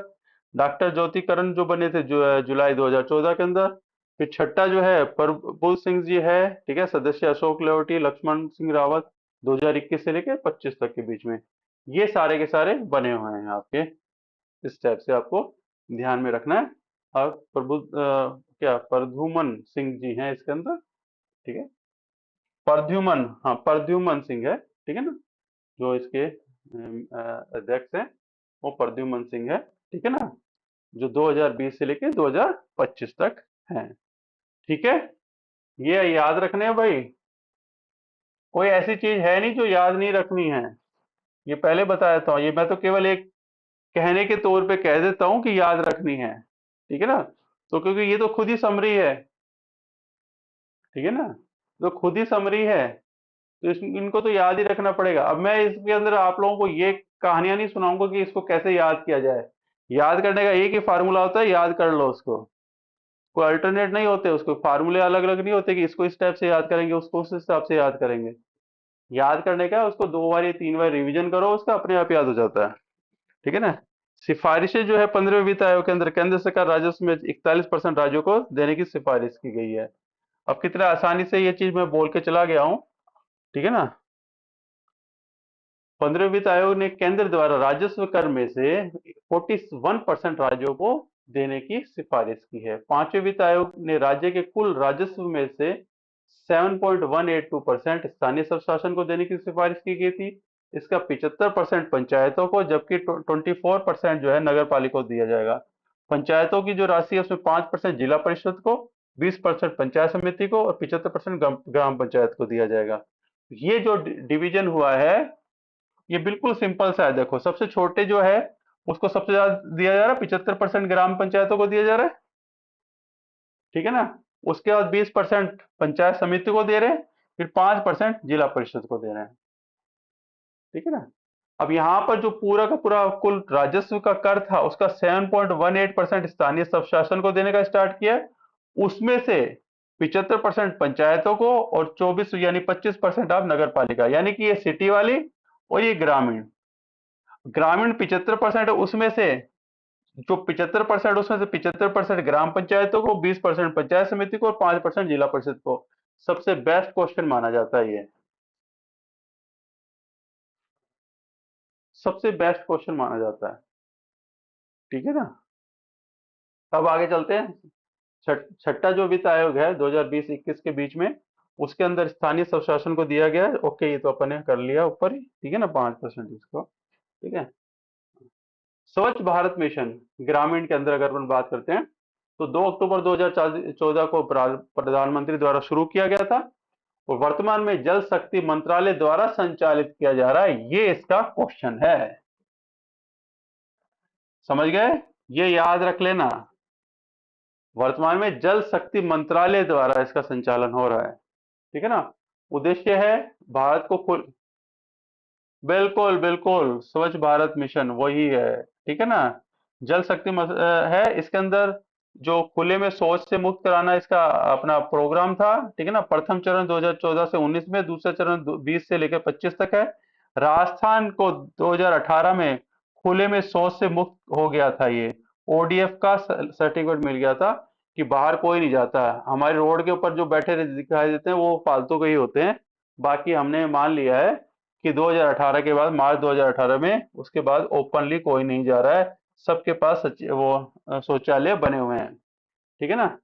डॉक्टर ज्योति करण जो बने थे जुलाई 2014 के अंदर। फिर छठा जो है प्रभुल सिंह जी है, ठीक है, सदस्य अशोक लाहोटी, लक्ष्मण सिंह रावत 2021 से लेकर 25 तक के बीच में। ये सारे के सारे बने हुए हैं आपके। इस टाइप से आपको ध्यान में रखना है। और क्या प्रद्युमन सिंह जी हैं इसके अंदर। ठीक है, प्रद्युमन, हाँ प्रद्युमन सिंह है, ठीक है ना, जो इसके अध्यक्ष हैं वो प्रद्युमन सिंह है। ठीक है ना, जो 2020 से लेके 2025 तक हैं। ठीक है, ये याद रखने हैं भाई। कोई ऐसी चीज है नहीं जो याद नहीं रखनी है, ये पहले बताया था। ये मैं तो केवल एक कहने के तौर पे कह देता हूं कि याद रखनी है। ठीक है ना, तो क्योंकि ये तो खुद ही समरी है। ठीक है ना, तो खुद ही समरी है, तो इनको तो याद ही रखना पड़ेगा। अब मैं इसके अंदर आप लोगों को ये कहानियां नहीं सुनाऊंगा कि इसको कैसे याद किया जाए। याद करने का एक ही फार्मूला होता है, याद कर लो उसको। कोई अल्टरनेट नहीं होते, उसको फार्मूले अलग अलग नहीं होते कि इसको इस टाइप से याद करेंगे उसको उस हिसाब से याद करेंगे। याद करने का उसको 2 बार या 3 बार रिवीजन करो, उसका अपने आप याद हो जाता है। ठीक है ना। सिफारिशें जो है 15वें वित्त आयोग के अंदर केंद्र सरकार राजस्व में 41% राज्यों को देने की सिफारिश की गई है। अब कितना आसानी से ये चीज मैं बोल के चला गया हूं। ठीक है ना। 15वें वित्त आयोग ने केंद्र द्वारा राजस्व कर में से 41% राज्यों को देने की सिफारिश की है। 5वें वित्त आयोग ने राज्य के कुल राजस्व में से 7.182% स्थानीय स्वशासन को देने की सिफारिश की गई थी। इसका 75% पंचायतों को, जबकि 24% जो है नगर पालिका को दिया जाएगा। पंचायतों की जो राशि है उसमें 5% जिला परिषद को, 20% पंचायत समिति को और 75% ग्राम पंचायत को दिया जाएगा। ये जो डिवीजन हुआ है ये बिल्कुल सिंपल सा है। देखो, सबसे छोटे जो है उसको सबसे ज्यादा दिया जा रहा है, 75% ग्राम पंचायतों को दिया जा रहा है। ठीक है ना। उसके बाद 20% पंचायत समिति को दे रहे हैं, फिर 5% जिला परिषद को दे रहे हैं। ठीक है ना। अब यहाँ पर जो पूरा का पूरा कुल राजस्व का कर था उसका 7.18% स्थानीय स्वशासन को देने का स्टार्ट किया। उसमें से 75% पंचायतों को और 24 यानी 25% आप नगर पालिका, यानी कि ये सिटी वाली और ये ग्रामीण। ग्रामीण 75% है, उसमें से जो 75% उसमें से 75% ग्राम पंचायतों को, 20% पंचायत समिति को और 5% जिला परिषद को। सबसे बेस्ट क्वेश्चन माना जाता है ये, सबसे बेस्ट क्वेश्चन माना जाता है। ठीक है ना। अब आगे चलते हैं। छठा जो वित्त आयोग है 2020-21 के बीच में, उसके अंदर स्थानीय स्वशासन को दिया गया है। ओके, ये तो अपन ने कर लिया ऊपर ही। ठीक है ना, 5% इसको। ठीक है। स्वच्छ भारत मिशन ग्रामीण के अंदर अगर अपन बात करते हैं तो 2 अक्टूबर 2014 को प्रधानमंत्री द्वारा शुरू किया गया था, और वर्तमान में जल शक्ति मंत्रालय द्वारा संचालित किया जा रहा है। ये इसका क्वेश्चन है। समझ गए? ये याद रख लेना। वर्तमान में जल शक्ति मंत्रालय द्वारा इसका संचालन हो रहा है। ठीक है ना। उद्देश्य है भारत को खुल बिल्कुल बिल्कुल, स्वच्छ भारत मिशन वही है। ठीक है ना। जल शक्ति है इसके अंदर। जो खुले में शौच से मुक्त कराना इसका अपना प्रोग्राम था। ठीक है ना। प्रथम चरण 2014 से 19 में, दूसरा चरण 20 से लेकर 25 तक है। राजस्थान को 2018 में खुले में शौच से मुक्त हो गया था। ये ओडीएफ का सर्टिफिकेट मिल गया था कि बाहर कोई नहीं जाता। हमारे रोड के ऊपर जो बैठे दिखाई देते हैं वो फालतू के ही होते हैं। बाकी हमने मान लिया है कि 2018 के बाद, मार्च 2018 में, उसके बाद ओपनली कोई नहीं जा रहा है। सबके पास वो शौचालय बने हुए हैं। ठीक है ना।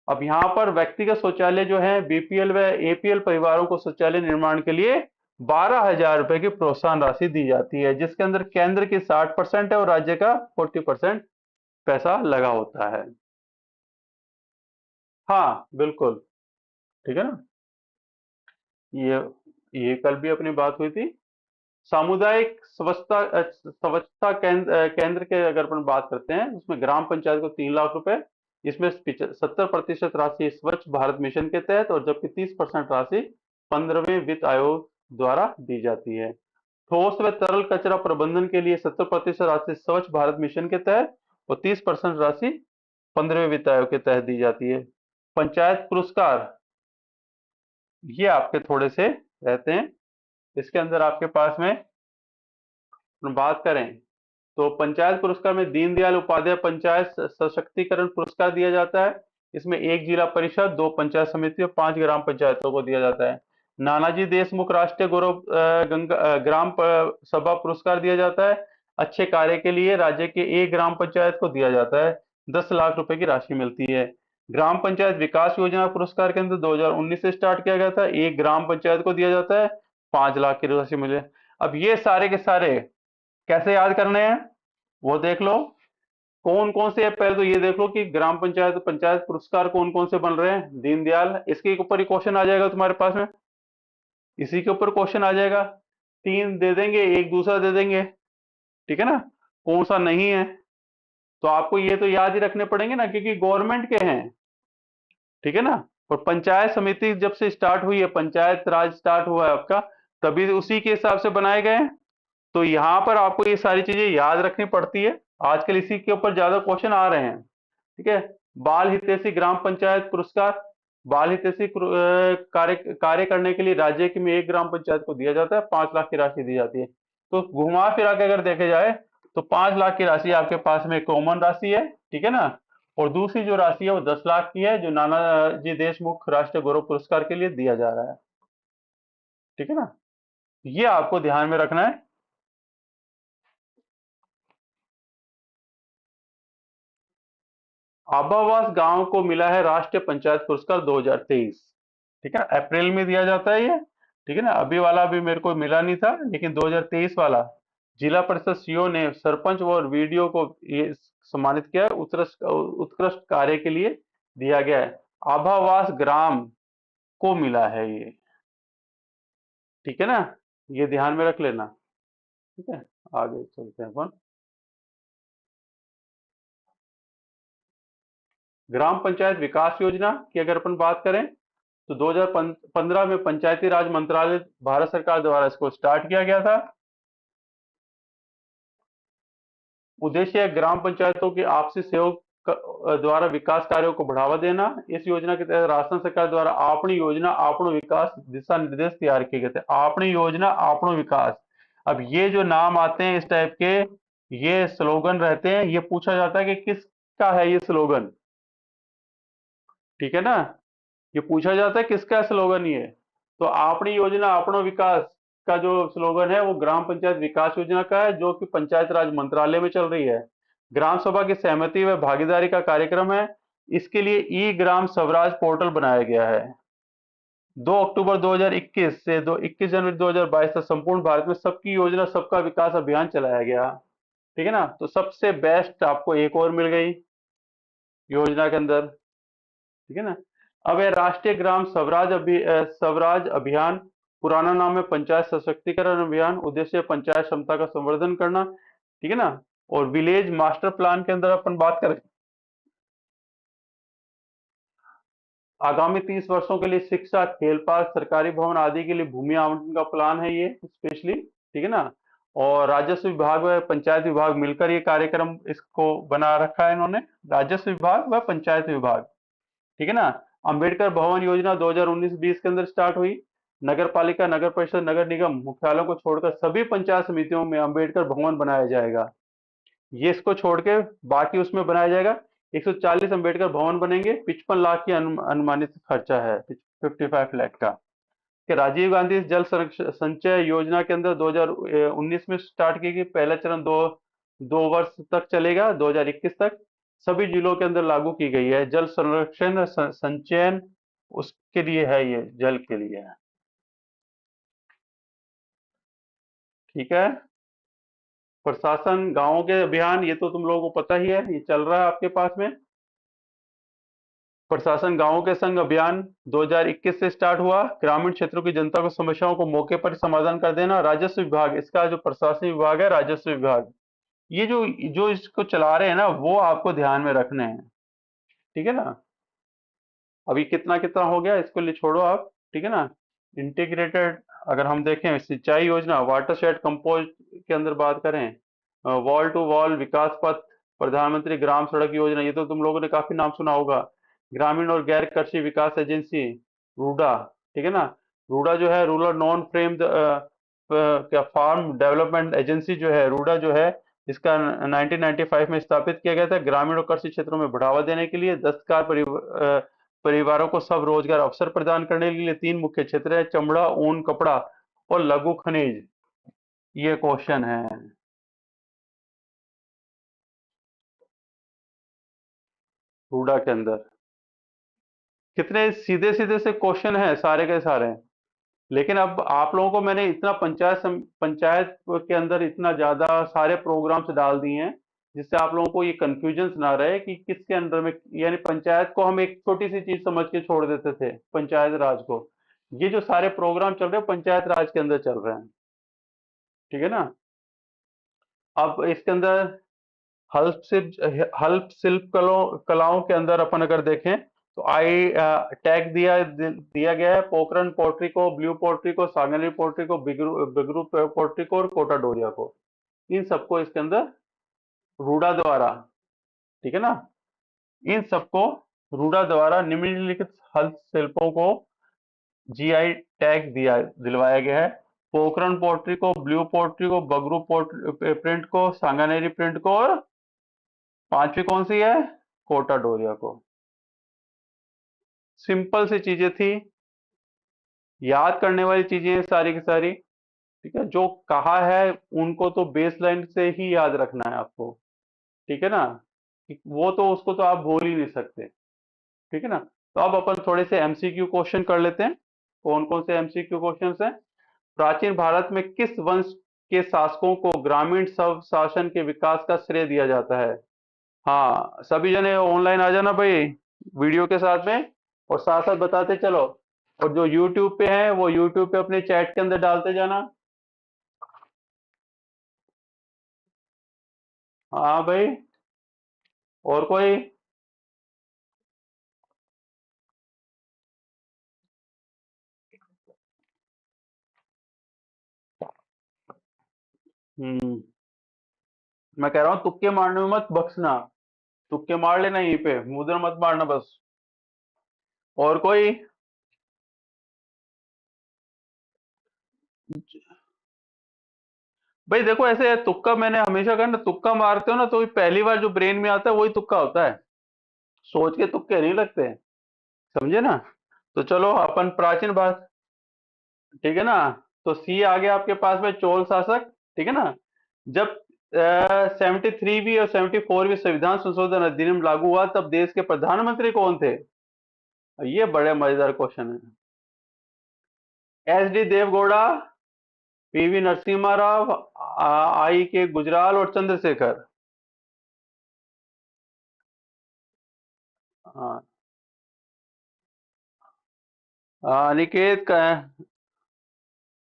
अब यहाँ पर व्यक्तिगत शौचालय जो है बीपीएल व एपीएल परिवारों को शौचालय निर्माण के लिए 12,000 रुपए की प्रोत्साहन राशि दी जाती है, जिसके अंदर केंद्र की 60% है और राज्य का 40% पैसा लगा होता है। हाँ बिल्कुल। ठीक है ना। ये ये कल भी अपनी बात हुई थी। सामुदायिक स्वच्छता केंद्र के अगर अपन बात करते हैं, उसमें ग्राम पंचायत को 3 लाख रुपए, इसमें 70% राशि स्वच्छ भारत मिशन के तहत, और जबकि 30% राशि 15वें वित्त आयोग द्वारा दी जाती है। ठोस व तरल कचरा प्रबंधन के लिए 70% राशि स्वच्छ भारत मिशन के तहत और 30% राशि 15वें वित्त आयोग के तहत दी जाती है। पंचायत पुरस्कार ये आपके थोड़े से रहते हैं। इसके अंदर आपके पास में बात करें तो पंचायत पुरस्कार में दीनदयाल उपाध्याय पंचायत सशक्तिकरण पुरस्कार दिया जाता है। इसमें 1 जिला परिषद, 2 पंचायत समिति और 5 ग्राम पंचायतों को दिया जाता है। नानाजी देशमुख राष्ट्रीय गौरव ग्राम सभा पुरस्कार दिया जाता है। अच्छे कार्य के लिए राज्य के एक ग्राम पंचायत को दिया जाता है। 10 लाख रुपए की राशि मिलती है। ग्राम पंचायत विकास योजना पुरस्कार के अंदर 2019 से स्टार्ट किया गया था। एक ग्राम पंचायत को दिया जाता है, 5 लाख की राशि मिले। अब ये सारे के सारे कैसे याद करने हैं वो देख लो। कौन कौन से, पहले तो ये देख लो कि ग्राम पंचायत पंचायत पुरस्कार कौन कौन से बन रहे हैं। दीनदयाल, इसके ऊपर ही क्वेश्चन आ जाएगा तुम्हारे पास में, इसी के ऊपर क्वेश्चन आ जाएगा। 3 दे देंगे, एक दूसरा दे देंगे। ठीक है ना। कौन सा नहीं है, तो आपको ये तो याद ही रखने पड़ेंगे ना, क्योंकि गवर्नमेंट के हैं। ठीक है ना। और पंचायत समिति जब से स्टार्ट हुई है, पंचायत राज स्टार्ट हुआ है आपका, तभी उसी के हिसाब से बनाए गए हैं। तो यहाँ पर आपको ये सारी चीजें याद रखनी पड़ती है। आजकल इसी के ऊपर ज्यादा क्वेश्चन आ रहे हैं। ठीक है। बाल हितैषी ग्राम पंचायत पुरस्कार, बाल हितैषी कार्य कार्य करने के लिए राज्य के में एक ग्राम पंचायत को दिया जाता है, 5 लाख की राशि दी जाती है। तो घुमा फिरा के अगर देखे जाए तो 5 लाख की राशि आपके पास में कॉमन राशि है। ठीक है ना। और दूसरी जो राशि है वो 10 लाख की है, जो नानाजी देशमुख राष्ट्रीय गौरव पुरस्कार के लिए दिया जा रहा है। ठीक है ना। ये आपको ध्यान में रखना है। आबावास गांव को मिला है राष्ट्रीय पंचायत पुरस्कार 2023। ठीक है, अप्रैल में दिया जाता है ये। ठीक है ना। अभी वाला भी मेरे को मिला नहीं था, लेकिन 2023 वाला जिला परिषद सीओ ने सरपंच और वीडियो को ये सम्मानित किया है, उत्कृष्ट उत्कृष्ट कार्य के लिए दिया गया है। आभावास ग्राम को मिला है ये। ठीक है ना। ये ध्यान में रख लेना। ठीक है। आगे चलते हैं अपन। ग्राम पंचायत विकास योजना की अगर अपन बात करें तो 2015 में पंचायती राज मंत्रालय भारत सरकार द्वारा इसको स्टार्ट किया गया था। उद्देश्य है ग्राम पंचायतों के आपसी सहयोग द्वारा विकास कार्यों को बढ़ावा देना। इस योजना के तहत राजस्थान सरकार द्वारा आपनी योजना आपनो विकास दिशा निर्देश तैयार किए गए थे। आपनी योजना आपनो विकास। अब ये जो नाम आते हैं इस टाइप के, ये स्लोगन रहते हैं, ये पूछा जाता है कि किसका है ये स्लोगन। ठीक है ना। ये पूछा जाता है किसका स्लोगन ये। तो अपनी योजना अपनो विकास का जो स्लोगन है वो ग्राम पंचायत विकास योजना का है, जो कि पंचायत राज मंत्रालय में चल रही है। ग्राम सभा की सहमति व भागीदारी का कार्यक्रम है। इसके लिए ई ग्राम स्वराज पोर्टल बनाया गया है। 2 अक्टूबर 2021 से 21 जनवरी 2022 तक संपूर्ण भारत में सबकी योजना सबका विकास अभियान चलाया गया। ठीक है ना। तो सबसे बेस्ट आपको एक और मिल गई योजना के अंदर। ठीक है ना। अब है राष्ट्रीय ग्राम स्वराज अभियान। पुराना नाम है पंचायत सशक्तिकरण अभियान। उद्देश्य है पंचायत क्षमता का संवर्धन करना। ठीक है ना। और विलेज मास्टर प्लान के अंदर अपन बात करें, आगामी 30 वर्षों के लिए शिक्षा, खेल पार्क, सरकारी भवन आदि के लिए भूमि आवंटन का प्लान है ये स्पेशली। ठीक है ना। और राजस्व विभाग व पंचायत विभाग मिलकर ये कार्यक्रम इसको बना रखा है इन्होंने, राजस्व विभाग व पंचायत विभाग। ठीक है ना। अंबेडकर भवन योजना 2019-20 के अंदर स्टार्ट हुई। नगर पालिका, नगर परिषद, नगर निगम मुख्यालयों को छोड़कर सभी पंचायत समितियों में अंबेडकर भवन बनाया जाएगा। ये इसको छोड़ के बाकी उसमें बनाया जाएगा। 140 अंबेडकर भवन बनेंगे। 55 लाख की अनुमानित खर्चा है, 55 लाख का। कि राजीव गांधी जल संचय योजना के अंदर 2019 में स्टार्ट की गई। पहला चरण दो वर्ष तक चलेगा, 2021 तक। सभी जिलों के अंदर लागू की गई है। जल संरक्षण संचयन उसके लिए है, ये जल के लिए है। ठीक है। प्रशासन गांवों के अभियान, ये तो तुम लोगों को पता ही है, ये चल रहा है आपके पास में। प्रशासन गांवों के संग अभियान 2021 से स्टार्ट हुआ। ग्रामीण क्षेत्रों की जनता को समस्याओं को मौके पर समाधान कर देना। राजस्व विभाग, इसका जो प्रशासनिक विभाग है राजस्व विभाग, ये जो जो इसको चला रहे हैं ना, वो आपको ध्यान में रखने हैं। ठीक है ना। अभी कितना कितना हो गया इसको लिए छोड़ो आप। ठीक है ना। इंटीग्रेटेड, अगर हम देखें सिंचाई योजना, वाटरशेड कंपोज के अंदर बात करें, वॉल टू वॉल विकास पथ, प्रधानमंत्री ग्राम सड़क योजना, ये तो तुम लोगों ने काफी नाम सुना होगा। ग्रामीण और गैर कृषि विकास एजेंसी, रूडा। ठीक है ना। रूडा जो है रूरल नॉन फ्रेम क्या फार्म डेवलपमेंट एजेंसी जो है, रूडा जो है, इसका 1995 में स्थापित किया गया था। ग्रामीण और कृषि क्षेत्रों में बढ़ावा देने के लिए दस्तकार परिवारों को सब रोजगार अवसर प्रदान करने के लिए तीन मुख्य क्षेत्र है: चमड़ा, ऊन, कपड़ा और लघु खनिज। ये क्वेश्चन है रूडा के अंदर। कितने सीधे सीधे से क्वेश्चन है सारे के सारे। लेकिन अब आप लोगों को मैंने इतना पंचायत के अंदर इतना ज्यादा सारे प्रोग्राम्स डाल दिए हैं, जिससे आप लोगों को ये कंफ्यूजन ना रहे कि किसके अंडर में, यानी पंचायत को हम एक छोटी सी चीज समझ के छोड़ देते थे पंचायत राज को। ये जो सारे प्रोग्राम चल रहे हैं पंचायत राज के अंदर चल रहे हैं। ठीक है ना। अब इसके अंदर हल्प शिल्प कलाओं के अंदर अपन अगर देखें तो आई टैग दिया गया है पोखरन पोल्ट्री को, ब्लू पोल्ट्री को, सांगली पोल्ट्री को, बिगरू बिगरू पोल्ट्री को और कोटा डोरिया को। इन सबको इसके अंदर रूडा द्वारा, ठीक है ना, इन सबको रूडा द्वारा निम्नलिखित हस्तशिल्पों को जीआई टैग दिलवाया गया है। पोखरन पोल्ट्री को, ब्लू पोल्ट्री को, बगरू पोल्ट्री प्रिंट को, सांगानेरी प्रिंट को, और पांचवी कौन सी है, कोटा डोरिया को। सिंपल सी चीजें थी, याद करने वाली चीजें हैं सारी की सारी। ठीक है, जो कहा है उनको तो बेसलाइन से ही याद रखना है आपको। ठीक है ना। वो तो उसको तो आप भूल ही नहीं सकते। ठीक है ना। तो अब अपन थोड़े से एमसीक्यू क्वेश्चन कर लेते हैं। कौन कौन से एमसीक्यू क्वेश्चन हैं। प्राचीन भारत में किस वंश के शासकों को ग्रामीण स्व शासन के विकास का श्रेय दिया जाता है। हाँ, सभी जने ऑनलाइन आ जाना भाई, वीडियो के साथ में, और साथ साथ बताते चलो। और जो यूट्यूब पे है वो यूट्यूब पे अपने चैट के अंदर डालते जाना। हाँ भाई। और कोई। हम्म। मैं कह रहा हूँ तुक्के मारने में मत बख्सना। तुक्के मार लेना यहीं पे, मुद्रा मत मारना बस। और कोई। भाई देखो, ऐसे तुक्का मैंने हमेशा कहा ना, तुक्का मारते हो ना तो पहली बार जो ब्रेन में आता है वही तुक्का होता है। सोच के तुक्के नहीं लगते। समझे ना। तो चलो अपन प्राचीन भारत। ठीक है ना। तो सी आ गया आपके पास में, चोल शासक। ठीक है ना। जब 73वीं और 74वीं संविधान संशोधन अधिनियम लागू हुआ तब देश के प्रधानमंत्री कौन थे। ये बड़े मजेदार क्वेश्चन है। H D Deve Gowda, P V Narasimha Rao, I K Gujral और चंद्रशेखर। हाँ, अनिकेत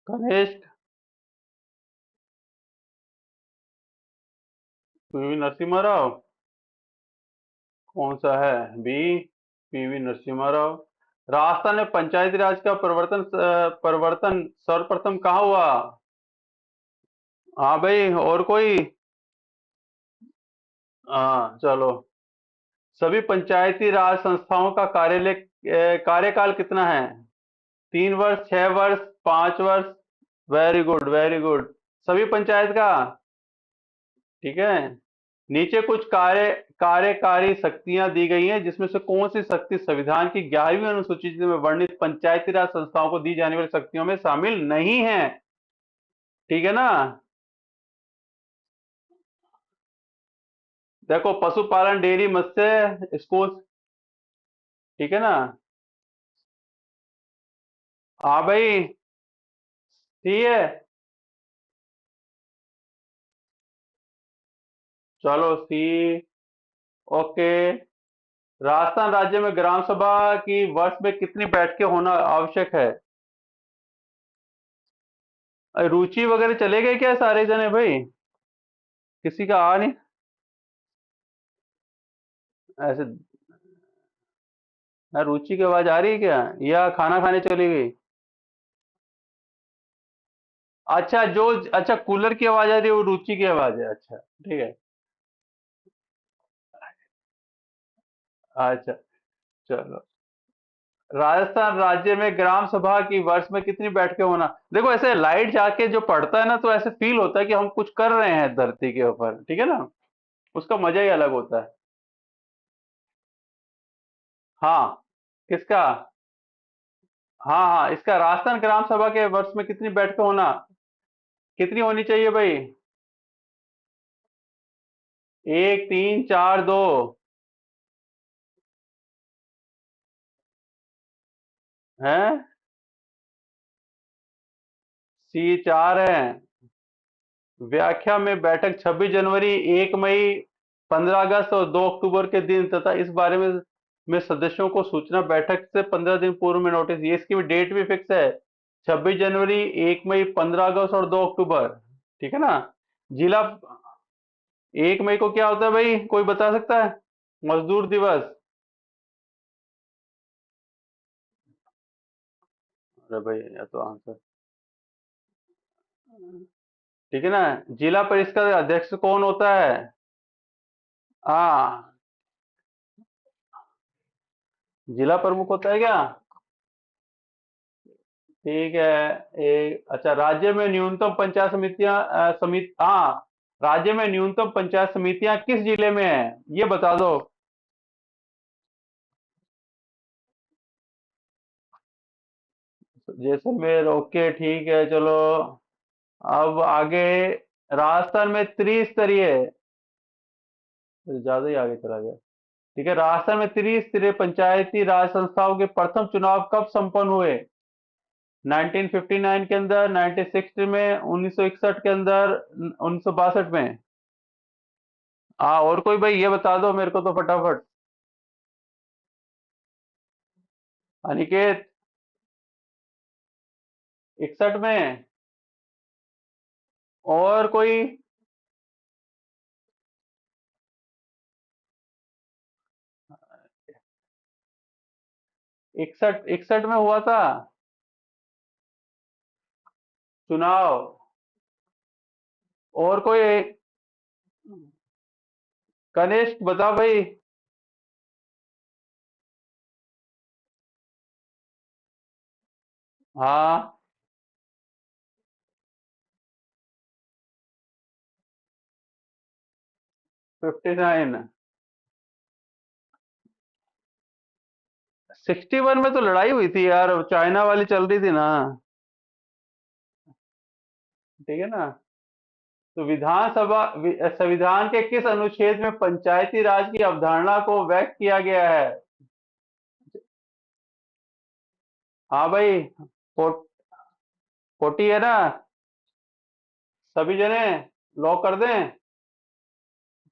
कनिष्ठ, पीवी नरसिम्हा राव। कौन सा है बी, पीवी नरसिम्हा राव। राजस्थान में पंचायती राज का परिवर्तन सर्वप्रथम कहाँ हुआ। हाँ भाई, और कोई। हाँ चलो। सभी पंचायती राज संस्थाओं का कार्यकाल कितना है। 3 वर्ष, 6 वर्ष, 5 वर्ष। Very good, very good. सभी पंचायत का। ठीक है। नीचे कुछ कार्यकारी शक्तियां दी गई हैं, जिसमें से कौन सी शक्ति संविधान की 11वीं अनुसूची में वर्णित पंचायती राज संस्थाओं को दी जाने वाली शक्तियों में शामिल नहीं है। ठीक है ना। देखो, पशुपालन, डेयरी, मत्स्य, स्कूल। ठीक है ना। हाँ भाई। ठीक है। चलो सी। ओके। राजस्थान राज्य में ग्राम सभा की वर्ष में कितनी बैठकें होना आवश्यक है? रुचि वगैरह चले गए क्या सारे जने भाई? किसी का आ नहीं ऐसे। रुचि की आवाज आ रही है क्या, या खाना खाने चली गई? अच्छा, जो अच्छा कूलर की आवाज आ रही है वो रुचि की आवाज है, अच्छा ठीक है। अच्छा, चलो। राजस्थान राज्य में ग्राम सभा की वर्ष में कितनी बैठकें होना? देखो, ऐसे लाइट जाके जो पड़ता है ना, तो ऐसे फील होता है कि हम कुछ कर रहे हैं धरती के ऊपर, ठीक है ना। उसका मजा ही अलग होता है। हाँ। किसका? हाँ हाँ, इसका राजस्थान ग्राम सभा के वर्ष में कितनी बैठकें होना, कितनी होनी चाहिए भाई? एक, तीन, चार, दो? हैं? सी चार है। व्याख्या में बैठक 26 जनवरी, 1 मई, 15 अगस्त और 2 अक्टूबर के दिन तथा इस बारे में सदस्यों को सूचना बैठक से 15 दिन पूर्व में नोटिस, ये इसकी भी डेट भी फिक्स है। 26 जनवरी, 1 मई, 15 अगस्त और 2 अक्टूबर। ठीक है ना। जिला 1 मई को क्या होता है भाई, कोई बता सकता है? मजदूर दिवस। अरे भाई, ये तो आंसर। ठीक है ना। जिला परिषद का अध्यक्ष कौन होता है? हाँ, जिला प्रमुख होता है क्या? ठीक है। एक, अच्छा, राज्य में न्यूनतम पंचायत समितियां हाँ, राज्य में न्यूनतम पंचायत समितियां किस जिले में है, ये बता दो। जैसलमेर, ओके ठीक है, चलो। अब आगे, राजस्थान में त्रिस्तरीय, ज्यादा ही आगे चला गया। ठीक है, राजस्थान में त्रिस्तरीय पंचायती राज संस्थाओं के प्रथम चुनाव कब संपन्न हुए? 1959 के अंदर, 1960 में, 1961 के अंदर, 1962 में? हाँ, और कोई भाई ये बता दो मेरे को तो फटाफट। 61 में? और कोई? 61 में हुआ था चुनाव। और कोई? कनिष्क बता भाई। हाँ। 59। 61 में तो लड़ाई हुई थी यार, चाइना वाली चल रही थी ना। ठीक है ना। तो संविधान के किस अनुच्छेद में पंचायती राज की अवधारणा को व्यक्त किया गया है? हाँ भाई। 40 है ना। सभी जने लॉक कर दें?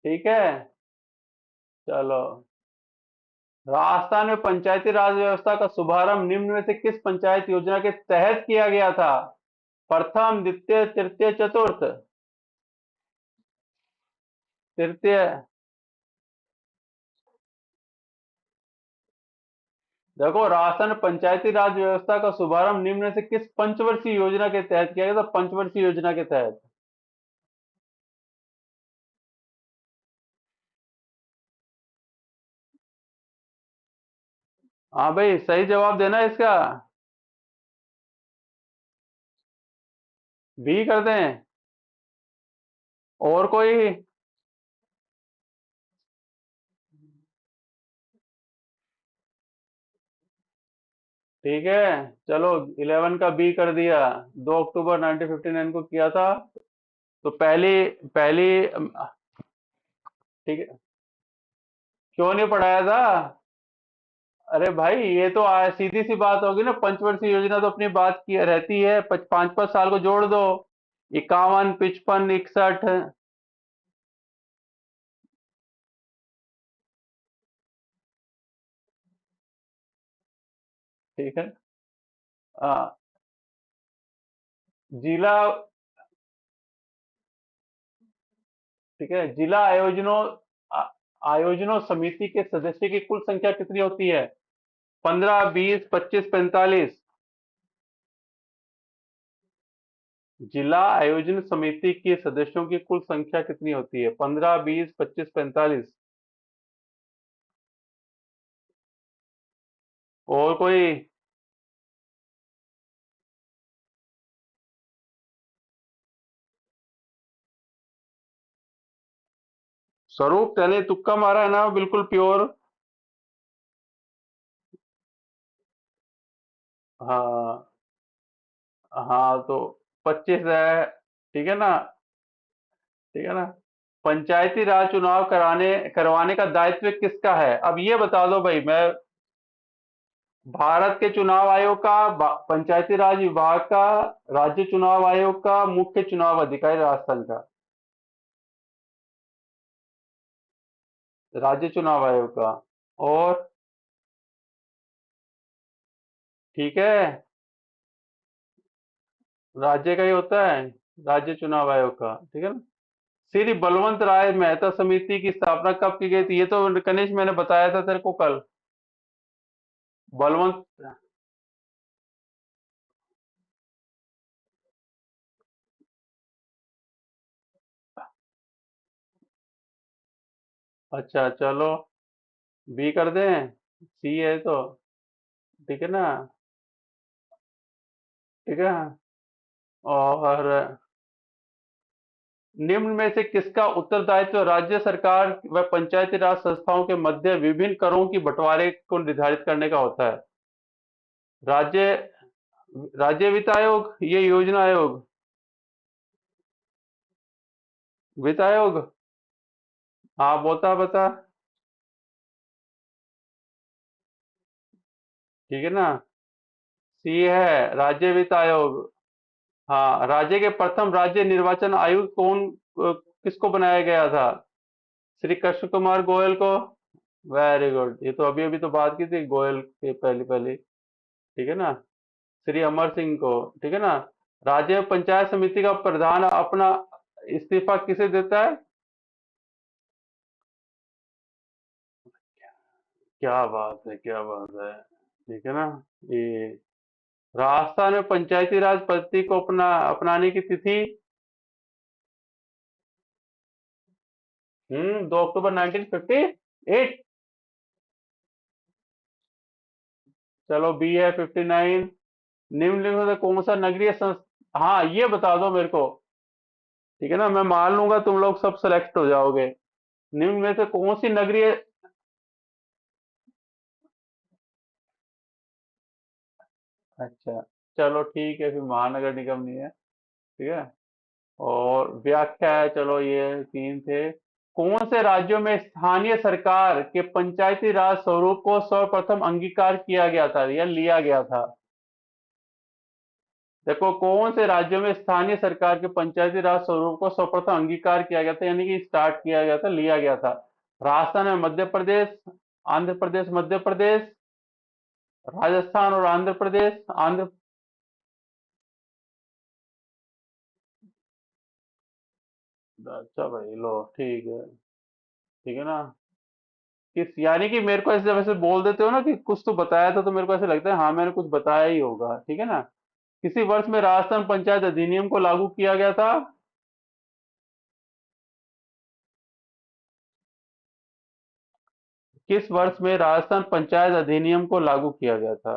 ठीक है, चलो। राजस्थान में पंचायती राज व्यवस्था का शुभारंभ निम्न में से किस पंचायत योजना के तहत किया गया था? प्रथम, द्वितीय, तृतीय, चतुर्थ? तृतीय। देखो, राजस्थान में पंचायती राज व्यवस्था का शुभारंभ निम्न में से किस पंचवर्षीय योजना के तहत किया गया था? पंचवर्षीय योजना के तहत। हाँ भाई, सही जवाब देना है इसका। बी कर दें? और कोई? ठीक है, चलो। 11 का बी कर दिया। 2 अक्टूबर 1959 को किया था। तो पहली पहली ठीक है। क्यों नहीं पढ़ाया था? अरे भाई, ये तो सीधी सी बात होगी ना, पंचवर्षीय योजना तो अपनी बात की रहती है, 5 5 साल को जोड़ दो। 51, 55, 61। ठीक है। आ, जिला, ठीक है, जिला आ- आयोजनों समिति के सदस्य की कुल संख्या कितनी होती है? 15, 20, 25, 45? जिला आयोजन समिति के सदस्यों की कुल संख्या कितनी होती है? 15, 20, 25, 45? और कोई? स्वरूप यानी तुक्का मारा है ना, बिल्कुल प्योर? हाँ। हाँ तो 25 है, ठीक है ना? ठीक है ना? पंचायती राज चुनाव करवाने का दायित्व किसका है? अब ये बता दो भाई, मैं भारत के चुनाव आयोग का, पंचायती राज विभाग का, राज्य चुनाव आयोग का, मुख्य चुनाव अधिकारी राजस्थान का? राज्य चुनाव आयोग का। और ठीक है, राज्य का ही होता है, राज्य चुनाव आयोग का, ठीक है ना? श्री बलवंत राय मेहता समिति की स्थापना कब की गई थी? ये तो कनिष्ठ मैंने बताया था तेरे को कल। बलवंत, अच्छा चलो, बी कर दें? सी है तो, ठीक है ना? ठीक है। और निम्न में से किसका उत्तरदायित्व राज्य सरकार व पंचायती राज संस्थाओं के मध्य विभिन्न करों की बंटवारे को निर्धारित करने का होता है? राज्य राज्य वित्त आयोग, ये योजना आयोग? वित्त आयोग। हाँ बता बता। ठीक है ना? सी है राज्य वित्त आयोग। हाँ, राज्य के प्रथम राज्य निर्वाचन आयुक्त किसको बनाया गया था? श्री कृष्ण कुमार गोयल को। वेरी गुड, ये तो अभी अभी तो बात की थी गोयल के, पहले पहले। ठीक है ना? श्री अमर सिंह को। ठीक है ना? राज्य पंचायत समिति का प्रधान अपना इस्तीफा किसे देता है? क्या बात है, क्या बात है! ठीक है ना? ये राजस्थान में पंचायती राज पद्धति को अपनाने की तिथि? 2 अक्टूबर 1958। चलो बी है 59। निम्नलिखित में से कौन सा नगरीय हाँ ये बता दो मेरे को। ठीक है ना, मैं मान लूंगा तुम लोग सब सेलेक्ट हो जाओगे। निम्न में से कौन सी नगरीय, अच्छा चलो ठीक है, फिर महानगर निगम नहीं है। ठीक है। और व्याख्या है, चलो ये 3 थे। कौन से राज्यों में स्थानीय सरकार के पंचायती राज स्वरूप को सर्वप्रथम अंगीकार किया गया था या लिया गया था? देखो, कौन से राज्यों में स्थानीय सरकार के पंचायती राज स्वरूप को सर्वप्रथम अंगीकार किया गया था, यानी कि स्टार्ट किया गया था, लिया गया था? राजस्थान में मध्य प्रदेश, आंध्र प्रदेश, मध्य प्रदेश, राजस्थान और आंध्र प्रदेश, आंध्र। अच्छा भाई, लो ठीक है। ठीक है ना? किस, यानी कि मेरे को ऐसे जब ऐसे बोल देते हो ना कि कुछ तो बताया था, तो मेरे को ऐसे लगता है हाँ मैंने कुछ बताया ही होगा। ठीक है ना? किसी वर्ष में राजस्थान पंचायत अधिनियम को लागू किया गया था? किस वर्ष में राजस्थान पंचायत अधिनियम को लागू किया गया था?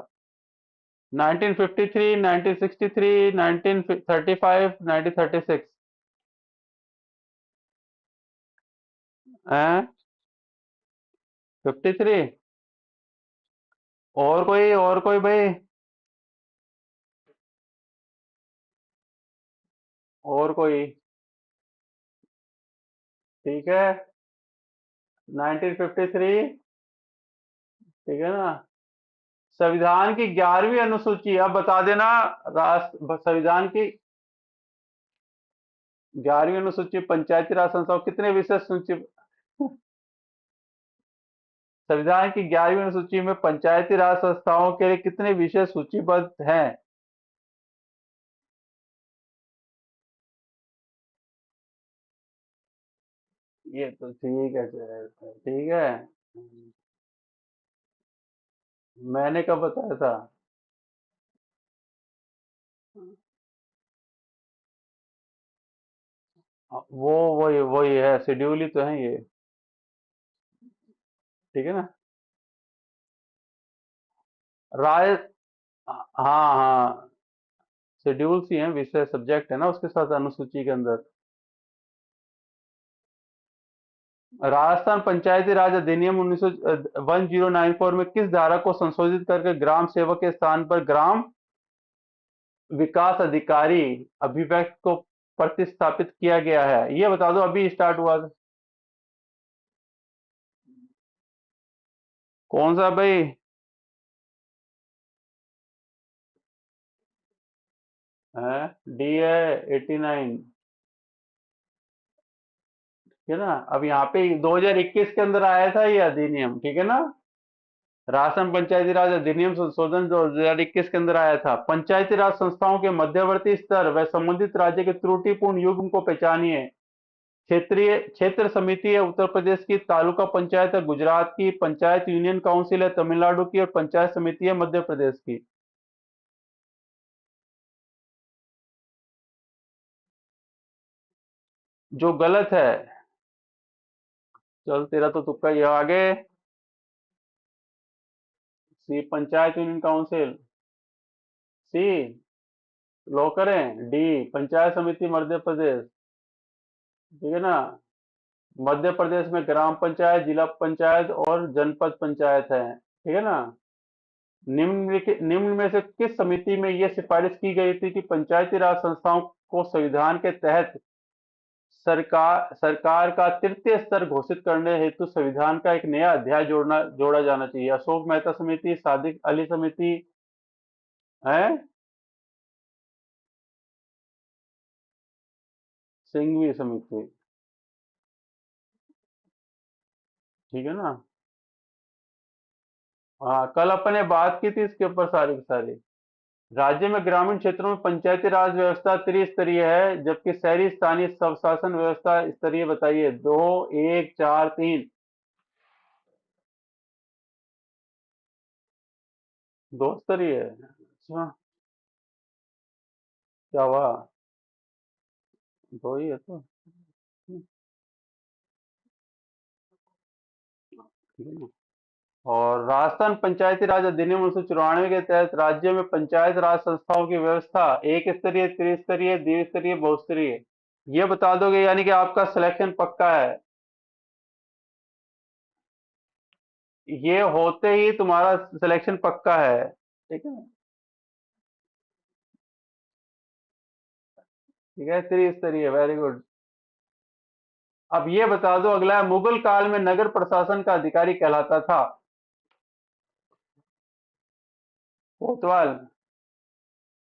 1953, 1963, 1935, 1936? हैं? 53? और कोई भाई? और कोई? ठीक है, 1953। ठीक है ना? संविधान की 11वीं अनुसूची, अब बता देना। राष्ट्र संविधान की 11वीं अनुसूची पंचायती राज संस्थाओं कितने विशेष सूची? संविधान की 11वीं अनुसूची में पंचायती राज संस्थाओं के लिए कितने विषय सूचीबद्ध हैं? ये तो ठीक है सर, ठीक है। मैंने कब बताया था? वो वही वही है, शेड्यूल ही तो है ये। ठीक है ना। राय। हाँ हाँ, शेड्यूल्स ही हैं, विषय सब्जेक्ट है ना उसके साथ अनुसूची के अंदर। राजस्थान पंचायती राज अधिनियम 1094 में किस धारा को संशोधित करके ग्राम सेवक के स्थान पर ग्राम विकास अधिकारी अभिव्यक्त को प्रतिस्थापित किया गया है? ये बता दो, अभी स्टार्ट हुआ था। कौन सा भाई? है, डी है 89। ठीक है ना। अब यहाँ पे 2021 के अंदर आया था ये अधिनियम, ठीक है ना। राजस्थान पंचायती राज अधिनियम संशोधन 2021 के अंदर आया था। पंचायती राज संस्थाओं के मध्यवर्ती स्तर व संबंधित राज्य के त्रुटिपूर्ण युग्म को पहचानिए। क्षेत्रीय क्षेत्र समिति है उत्तर प्रदेश की, तालुका पंचायत है गुजरात की, पंचायत यूनियन काउंसिल है तमिलनाडु की, और पंचायत समिति है मध्य प्रदेश की। जो गलत है। चल, तेरा तो तुक्का ही है। आगे। सी पंचायत यूनियन काउंसिल। सी लो करें। डी पंचायत समिति मध्य प्रदेश। ठीक है ना। मध्य प्रदेश में ग्राम पंचायत, जिला पंचायत और जनपद पंचायत है, ठीक है ना। निम्न में से किस समिति में यह सिफारिश की गई थी कि पंचायती राज संस्थाओं को संविधान के तहत सरकार का तृतीय स्तर घोषित करने हेतु संविधान का एक नया अध्याय जोड़ा जाना चाहिए? अशोक मेहता समिति, सादिक अली समिति है, सिंघवी समिति। ठीक है ना। हाँ, कल अपन ने बात की थी इसके ऊपर सारी की सारी। राज्य में ग्रामीण क्षेत्रों में पंचायती राज व्यवस्था त्रिस्तरीय है, जबकि शहरी स्थानीय स्वशासन व्यवस्था स्तरीय। बताइए, दो, एक, चार, तीन। दो स्तरीय है, अच्छा। क्या हुआ? दो ही है तो। ठीक है ना। और राजस्थान पंचायती राज अधिनियम 1994 के तहत राज्य में पंचायत राज संस्थाओं की व्यवस्था एक स्तरीय, त्रिस्तरीय, द्विस्तरीय, बहुस्तरीय। ये बता दोगे, यानी कि आपका सिलेक्शन पक्का है। ये होते ही तुम्हारा सिलेक्शन पक्का है, ठीक है। ठीक है, त्रिस्तरीय, वेरी गुड। अब ये बता दो, अगला है, मुगल काल में नगर प्रशासन का अधिकारी कहलाता था? कोतवाल।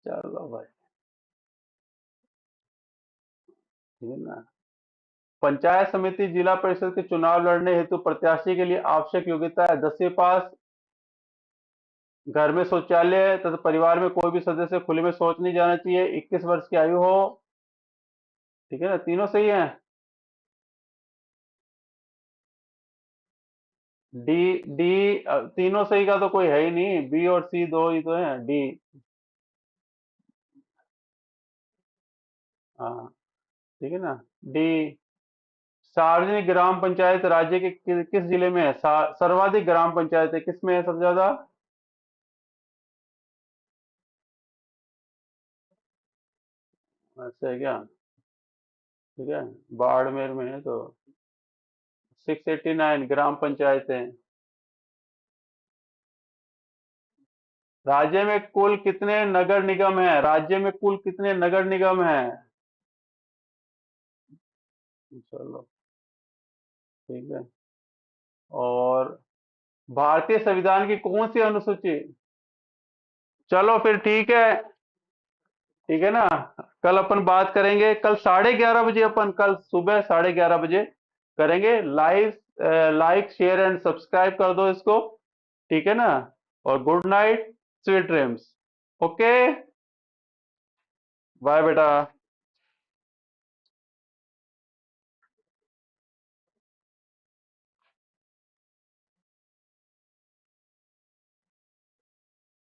चलो भाई। ठीक है ना। पंचायत समिति जिला परिषद के चुनाव लड़ने हेतु प्रत्याशी के लिए आवश्यक योग्यता है: 10वीं पास, घर में शौचालय तथा परिवार में कोई भी सदस्य खुले में शौच नहीं जाना चाहिए, 21 वर्ष की आयु हो। ठीक है ना, तीनों सही है। डी डी तीनों सही का तो कोई है ही नहीं, बी और सी दो ही तो है, डी। हाँ, ठीक है ना। डी। सार्वजनिक ग्राम पंचायत राज्य के किस जिले में है? सर्वाधिक ग्राम पंचायत है किस में है सबसे ज्यादा? ऐसा है क्या? ठीक है। बाड़मेर में है तो 689 ग्राम पंचायत है। राज्य में कुल कितने नगर निगम है? राज्य में कुल कितने नगर निगम है? चलो, ठीक है। और भारतीय संविधान की कौन सी अनुसूची? चलो फिर, ठीक है। ठीक है ना। कल अपन बात करेंगे, कल 11:30 बजे, अपन कल सुबह 11:30 बजे करेंगे live. Like share and subscribe कर दो इसको, ठीक है ना। और good night, sweet dreams. Okay, bye बेटा।